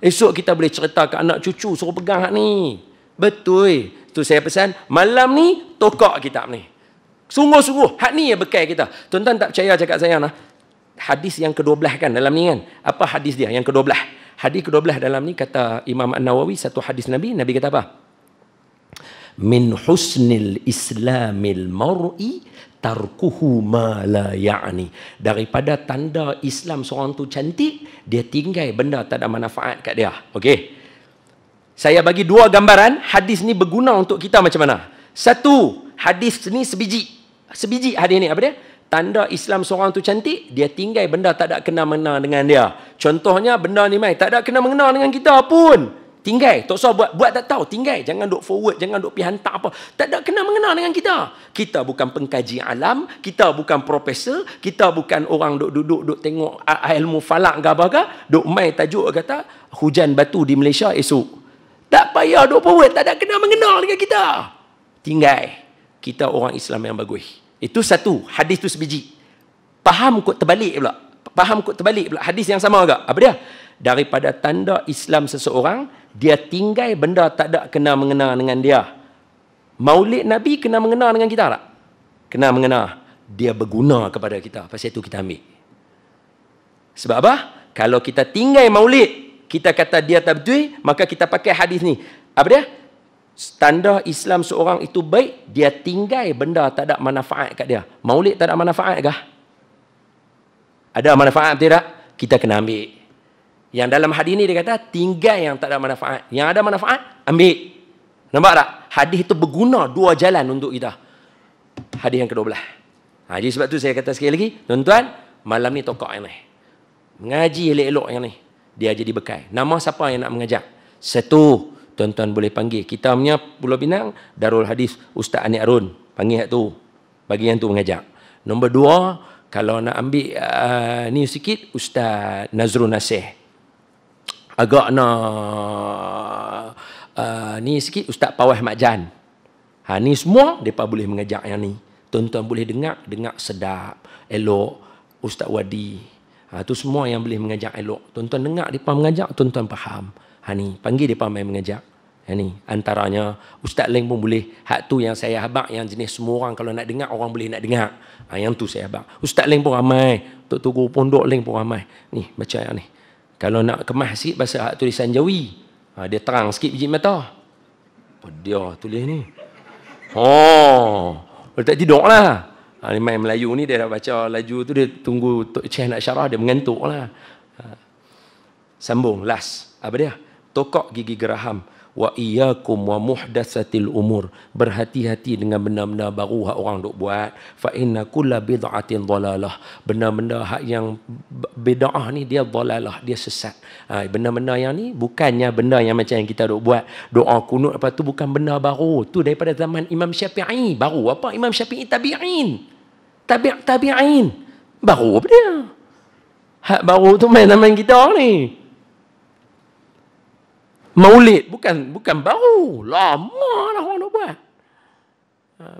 Esok kita boleh cerita ke anak cucu, suruh pegang hak ni. Betul. Tu saya pesan, malam ni tokak kitab ni. Sungguh-sungguh, hak ni yang bekal kita. Tuan-tuan tak percaya cakap saya nah. Hadis yang ke-12 kan dalam ni kan. Apa hadis dia yang ke-12? Hadis ke-12 dalam ni kata Imam An-Nawawi, satu hadis Nabi kata apa? Min husnil islamil mar'i tarkuhu ma la ya'ni. Daripada tanda Islam seorang tu cantik, dia tinggal benda tak ada manfaat kat dia. Okey. Saya bagi 2 gambaran, hadis ni berguna untuk kita macam mana. Satu, hadis ni sebiji hadis ni apa dia? Tanda Islam seorang tu cantik, dia tinggal benda tak ada kena-mengena dengan dia. Contohnya benda ni mai tak ada kena-mengena dengan kita pun. Tinggal, tak usah buat tak tahu, tinggal. Jangan duk forward, jangan duk pergi hantar apa. Tak ada kena-mengena dengan kita. Kita bukan pengkaji alam, kita bukan profesor, kita bukan orang duk tengok ilmu falak ke apa ke, duk mai tajuk kata hujan batu di Malaysia esok. Tak payah duk forward, tak ada kena-mengena dengan kita. Tinggal. Kita orang Islam yang bagus. Itu satu, hadis tu sebiji. Faham kot terbalik pula. Hadis yang sama agak. Apa dia? Daripada tanda Islam seseorang, dia tinggal benda tak ada kena-mengena dengan dia. Maulid Nabi kena-mengena dengan kita tak? Kena-mengena. Dia berguna kepada kita. Pasal itu kita ambil. Sebab apa? Kalau kita tinggal maulid, kita kata dia tak betul, maka kita pakai hadis ni. Apa dia? Tanda Islam seorang itu baik, dia tinggal benda tak ada manfaat kat dia. Maulid tak ada manfaat kah? Ada manfaat betul tak? Kita kena ambil. Yang dalam hadis ni dia kata, tinggal yang tak ada manfaat. Yang ada manfaat, ambil. Nampak tak? Hadis itu berguna 2 jalan untuk kita. Hadis yang ke-12. Jadi sebab tu saya kata sekali lagi, tuan-tuan, malam ni tokak yang ni. Mengaji elok-elok yang ni. Dia jadi bekal. Nama siapa yang nak mengajak? Satu, tuan-tuan boleh panggil. Kita punya Pulau Pinang, Darul Hadis Ustaz Anik Arun. Panggil tu. Bagi yang tu mengajak. Nombor 2, kalau nak ambil ni sikit, Ustaz Nazrul Nasih. Agak nak ni sikit, Ustaz Pawah Makjan. Ni semua mereka boleh mengajak yang ni. Tuan-tuan boleh dengar sedap, elok. Ustaz Wadi. Tu semua yang boleh mengajak elok. Tuan-tuan dengar mereka mengajak, tuan-tuan faham. Ni panggil mereka main mengajak. Ni antaranya Ustaz Leng pun boleh. Hak tu yang saya habaq, yang jenis semua orang kalau nak dengar, orang boleh nak dengar. Yang tu saya habaq. Ustaz Leng pun ramai. Tok Tugu Pondok Leng pun ramai. Ni baca yang ni. Kalau nak kemas sikit bahasa hak tulisan Jawi, dia terang sikit biji mata. Apa dia tulis ni? Tak tidur lah. Ni main Melayu ni, dia dah baca laju tu, dia tunggu Tok Cih nak syarah, dia mengantuk lah. Sambung, last. Apa dia? Tokak gigi geraham. Wa iyyakum wa muhdatsatil umur. Berhati-hati dengan benda-benda baru hak orang duk buat. Fa inna kulla bid'atin dhalalah. Benda-benda hak yang bid'ah ni dia dhalalah, dia sesat. Benda-benda yang ni bukannya benda yang macam yang kita duk buat. Doa kunut apa tu bukan benda baru. Tu daripada zaman Imam Syafi'i. Baru apa? Imam Syafi'i tabi'in. Tabi'in. Baru apa dia? Hak baru tu main zaman kita ni. Maulid bukan baru, lama lah orang nak buat.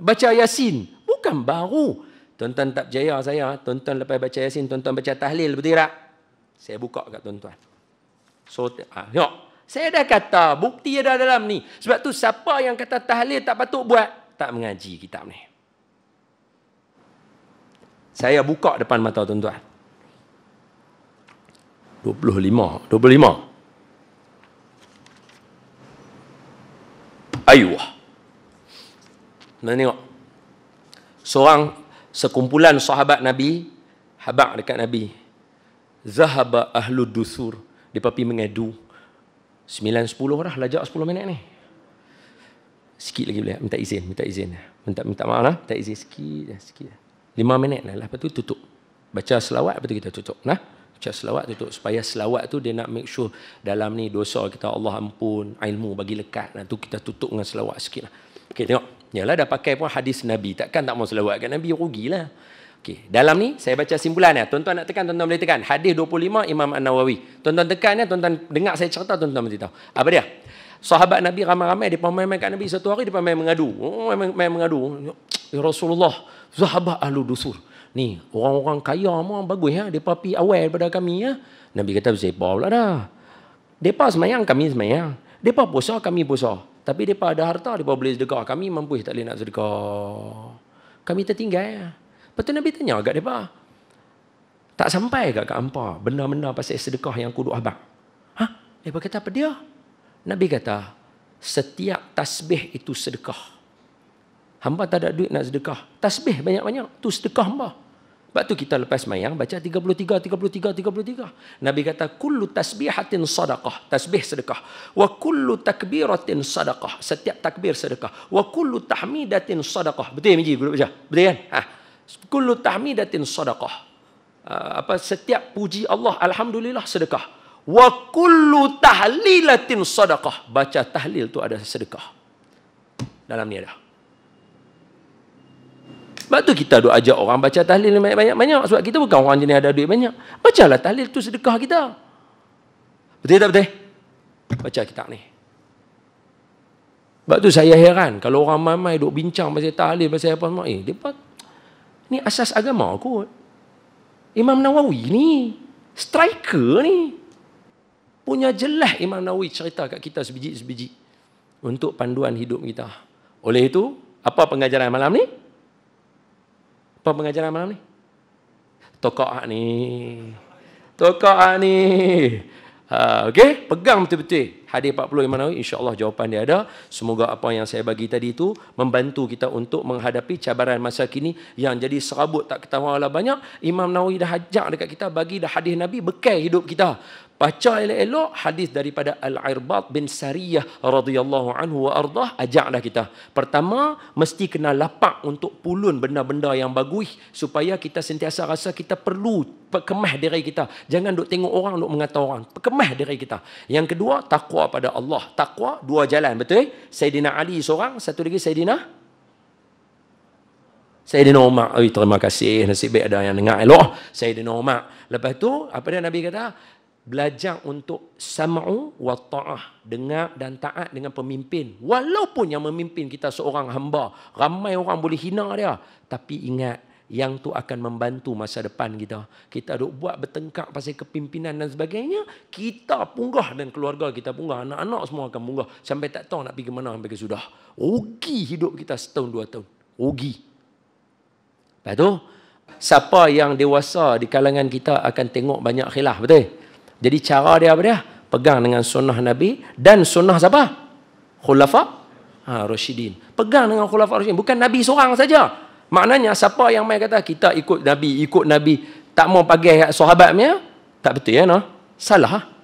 Baca Yasin bukan baru. Tuan-tuan tak percaya saya, tuan-tuan lepas baca Yasin, tuan-tuan baca tahlil, betul tak? Saya buka kat tuan-tuan. So, tengok. Saya dah kata, bukti ada dalam ni. Sebab tu siapa yang kata tahlil tak patut buat, tak mengaji kitab ni. Saya buka depan mata tuan-tuan. 25. Ayuh. Nak tengok. Seorang sekumpulan sahabat Nabi, habaq dekat Nabi. Zahaba ahlu dusur. Dia pergi mengadu. 9-10 dah, lajak 10 minit ni. Sikit lagi boleh. Minta izin. Minta maaf lah. Minta izin sikit. 5 minit lah. Lepas tu tutup. Baca selawat, lepas tu kita tutup. Nah, Baca selawat tutup. Supaya selawat tu dia nak make sure dalam ni dosa kita Allah ampun, ilmu bagi lekat. Nah, tu kita tutup dengan selawat sikit lah. Okey, tengok. Yalah dah pakai pun hadis Nabi. Takkan tak mau selawat kat Nabi, rugilah. Okey, dalam ni saya baca simpulan ya. Tuan-tuan nak tekan, tuan-tuan boleh tekan. Hadis 25 Imam An-Nawawi. Tuan-tuan tekan ya, tuan-tuan dengar saya cerita, tuan-tuan mesti tahu. Apa dia? Sahabat Nabi ramai-ramai depa main kat Nabi satu hari, depa main mengadu. Main mengadu. Ya Rasulullah, sahabat ahlu dusur. Ni, orang-orang kaya memang bagus ya, depa pi awal daripada kami ya. Nabi kata sepa pula dah. Depa semayang, kami semayang. Depa puasa, kami puasa. Tapi depa ada harta, depa boleh sedekah. Kami mampu tak boleh nak sedekah. Kami tertinggal ya. Lepas tu Nabi tanya kat depa, tak sampai kat hampa benda-benda pasal sedekah yang kudu abang? Hah? Depa kata apa dia? Nabi kata, setiap tasbih itu sedekah. Hamba tak ada duit nak sedekah. Tasbih banyak-banyak, tu sedekah hamba. Sebab tu kita lepas mayang baca 33. Nabi kata, kullu tasbihatin sadaqah. Tasbih sedekah. Wa kullu takbiratin sadaqah. Setiap takbir sedekah. Wa kullu tahmidatin sadaqah. Betul ya Miji? Betul kan? Kullu tahmidatin sadaqah. Setiap puji Allah, alhamdulillah, sedekah. Wa kullu tahlilatin sadaqah. Baca tahlil tu ada sedekah. Dalam ni ada. Sebab tu kita duk ajak orang baca tahlil banyak-banyak. Sebab kita bukan orang jenis ada duit banyak. Bacalah tahlil tu sedekah kita. Betul tak betul? Baca kitab ni. Sebab tu saya heran. Kalau orang mamai duk bincang pasal tahlil, pasal apa semua. Ni asas agama kot. Imam Nawawi ni. Striker ni. Punya jelas Imam Nawawi cerita kat kita sebiji-sebiji. Untuk panduan hidup kita. Oleh itu, apa pengajaran malam ni? Apa pengajaran malam ni? Toka'ah ni. Okey, pegang betul-betul. Hadis 40 Imam Nawawi, insya-Allah jawapan dia ada. Semoga apa yang saya bagi tadi itu membantu kita untuk menghadapi cabaran masa kini yang jadi serabut tak ketahuan lah banyak. Imam Nawawi dah ajak dekat kita, bagi dah hadis Nabi bekal hidup kita. Baca elok-elok hadis daripada Al-Irbad bin Sariyah radhiyallahu anhu wa ardah, ajak dah kita. Pertama, mesti kena lapak untuk pulun benda-benda yang bagus supaya kita sentiasa rasa kita perlu kemah diri kita. Jangan duk tengok orang, duk mengata orang. Kemah diri kita. Yang kedua, takwa pada Allah. Takwa dua jalan, betul? Sayyidina Ali seorang, satu lagi Sayyidina Umar. Terima kasih, nasib baik ada yang dengar elok. Sayyidina Umar. Lepas tu, apa dia Nabi kata? Belajar untuk sam'u wa ta'ah, dengar dan taat dengan pemimpin. Walaupun yang memimpin kita seorang hamba, ramai orang boleh hina dia, tapi ingat, yang tu akan membantu masa depan kita. Kita duk buat bertengkar pasal kepimpinan dan sebagainya, kita punggah dan keluarga kita punggah, anak-anak semua akan punggah sampai tak tahu nak pergi mana sampai ke sudah. Rugi hidup kita setahun 2 tahun. Rugi. Lepas tu, siapa yang dewasa di kalangan kita akan tengok banyak khilaf, betul? Jadi cara dia apa dia? Pegang dengan sunnah Nabi dan sunnah siapa? Khulafa Rasyidin. Pegang dengan Khulafa Rasyidin. Bukan Nabi seorang saja. Maknanya siapa yang mai kata kita ikut Nabi, tak mau pakai sahabatnya, tak betul ya, no? Salah.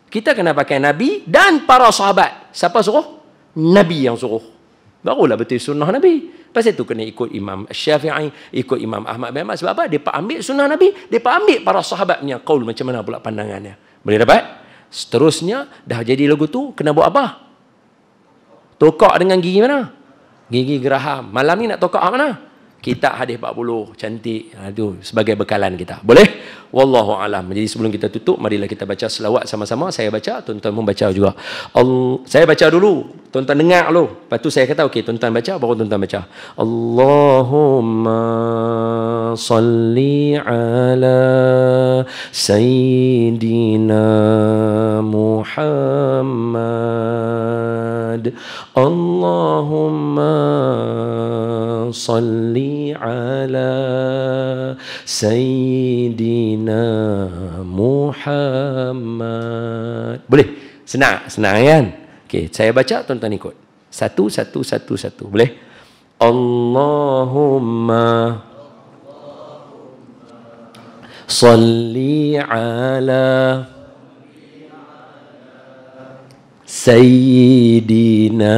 Kita kena pakai Nabi dan para sahabat. Siapa suruh? Nabi yang suruh. Barulah betul sunnah Nabi. Pasal tu kena ikut Imam Syafi'i, ikut Imam Ahmad bin Hanbal. Sebab apa? Mereka ambil sunnah Nabi, mereka ambil para sahabatnya qaul, macam mana pula pandangannya. Boleh dapat? Seterusnya, dah jadi lagu tu, kena buat apa? Tokak dengan gigi mana? Gigi geraham. Malam ni nak tokak mana? Kitab hadis 40. Cantik. Itu sebagai bekalan kita. Boleh? Wallahu alam. Jadi sebelum kita tutup, marilah kita baca selawat sama-sama. Saya baca, tuan-tuan pun baca juga. Saya baca dulu. Tuan-tuan dengar dulu. Lepas tu saya kata, okey, tuan-tuan baca, baru tuan-tuan baca. Allahumma salli ala Sayyidina Muhammad. Allahumma salli ala Sayyidina Muhammad. Boleh? Senang kan? Okey, saya baca, tuan-tuan ikut. Satu. Boleh? Allahumma salli ala Sayyidina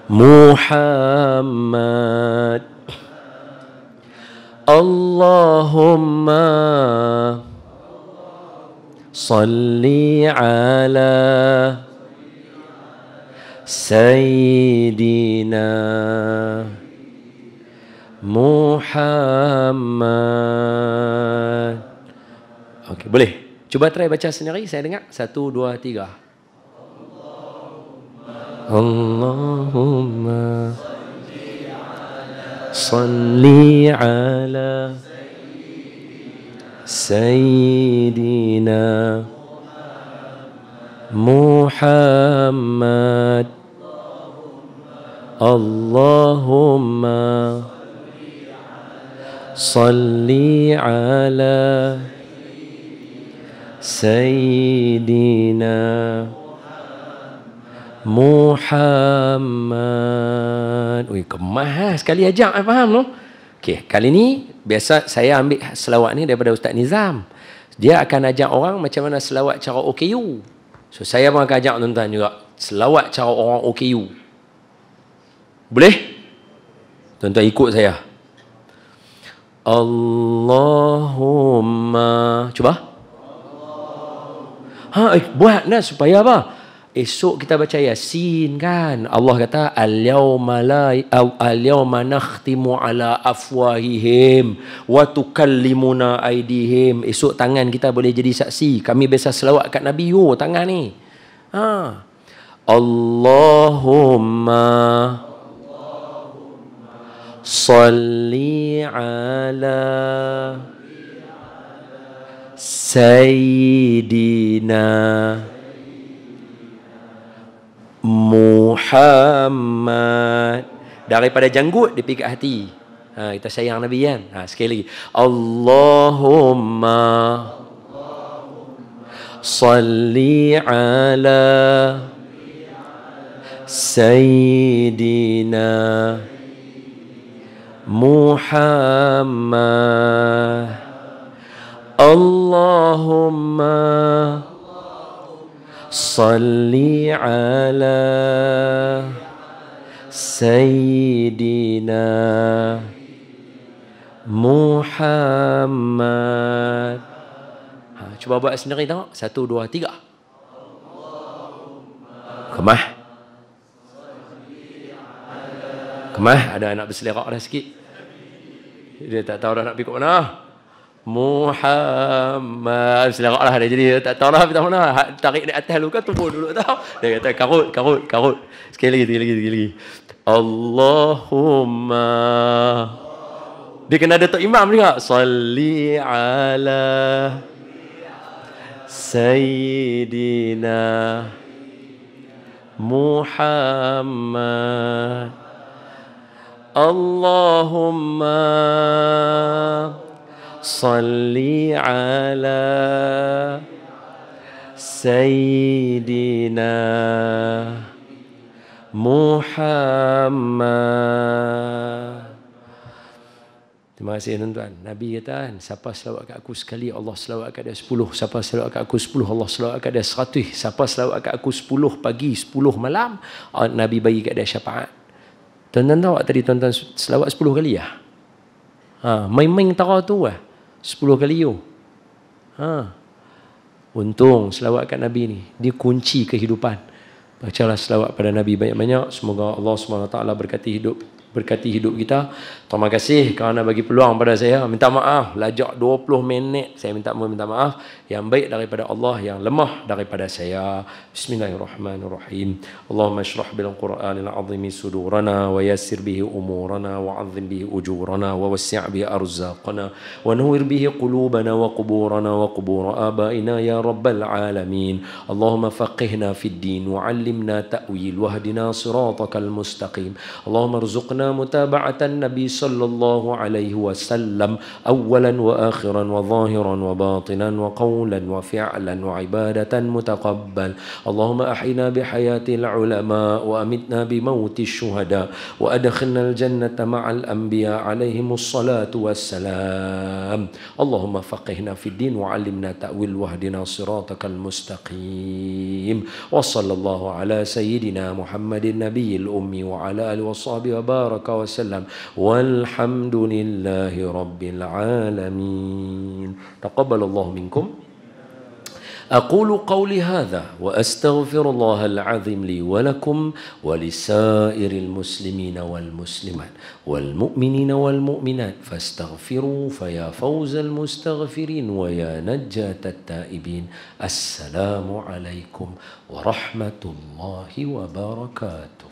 Muhammad. Allahumma salli ala Sayyidina Muhammad. Okey, boleh. Cuba try baca sendiri, saya dengar. 1, 2, 3. Allahumma salli ala Sayyidina Muhammad. Allahumma salli ala Sayyidina Muhammad. Ui, kemas sekali ajak, faham no? Okey, kali ni biasa saya ambil selawat ni daripada Ustaz Nizam. Dia akan ajak orang macam mana selawat cara OKU. So saya pun akan ajak tuan-tuan juga selawat cara orang OKU. Boleh? Tuan-tuan ikut saya. Allahumma. Cuba. Buat lah supaya apa? Esok kita baca Yasin kan. Allah kata al-yawma nakhtimu ala afwahihim wa tukallimuna aydihim. Esok tangan kita boleh jadi saksi. Kami biasa selawat kat Nabi tangan ni. Allahumma salli ala Sayyidina Muhammad. Daripada janggut dia pergi kat hati. Kita sayang Nabi kan. Sekali lagi. Allahumma salli ala Sayyidina Muhammad. Allahumma salli ala Sayyidina Muhammad. Cuba buat sendiri tengok. 1, 2, 3. Kemah. Ada anak berselerak dah sikit. Dia tak tahu dah nak pergi ke mana. Muhammad. Berselerak lah dia jadi. Tak tahu dah pergi ke mana. Tarik di atas lu kan turun dulu tahu. Dia kata karut. Sekali lagi. Allahumma. Dia kena ada tok imam juga. Salli ala Sayyidina Muhammad. Allahumma salli ala Sayyidina Muhammad. Terima kasih tuan-tuan. Nabi kata kan, siapa selawat kat aku sekali, Allah selawat kat dia 10. Siapa selawat kat aku 10, Allah selawat kat dia 100. Siapa selawat kat aku 10 pagi, 10 malam, Nabi bagi kat dia syafaat. Tuan-tuan tahu tadi tuan-tuan selawat 10 kali ya? Main-main tara tu 10 kali you. Untung selawat kat Nabi ni, dia kunci kehidupan. Bacalah selawat pada Nabi banyak-banyak. Semoga Allah SWT berkati hidup kita. Terima kasih kerana bagi peluang pada saya. Minta maaf lajak 20 minit. Saya minta maaf. Yang baik daripada Allah, yang lemah daripada saya. Bismillahirrahmanirrahim. Allahumma syrah bil Qur'anil azim sudurana wa yassir bihi umurana wa 'azzim bihi ujurana wa wassi' bihi arzaqana wa nawwir bihi qulubana wa quburana wa qubur abaina ya rabbal alamin. Allahumma faqihna fid din wa 'allimna ta'wil wahdina siratakal mustaqim. Allahumma rzuqna متابعة النبي صلى الله عليه وسلم أولا وآخرا وظاهرا وباطنا وقولا وفعلا وعبادة متقبل. اللهم أحينا بحياة العلماء وأمتنا بموت الشهداء وأدخلنا الجنة مع الأنبياء عليهم الصلاة والسلام. اللهم فقهنا في الدين وعلمنا تأويل واهدنا صراطك المستقيم. الرحيم وصلى الله على سيدنا محمد النبي الأمي وعلى آله وصحبه وبارك وسلم والحمد لله رب العالمين. تقبل الله منكم. أقول قولي هذا وأستغفر الله العظيم لي ولكم ولسائر المسلمين والمسلمات والمؤمنين والمؤمنات فاستغفروا فيا فوز المستغفرين ويا نجاة التائبين. السلام عليكم ورحمة الله وبركاته.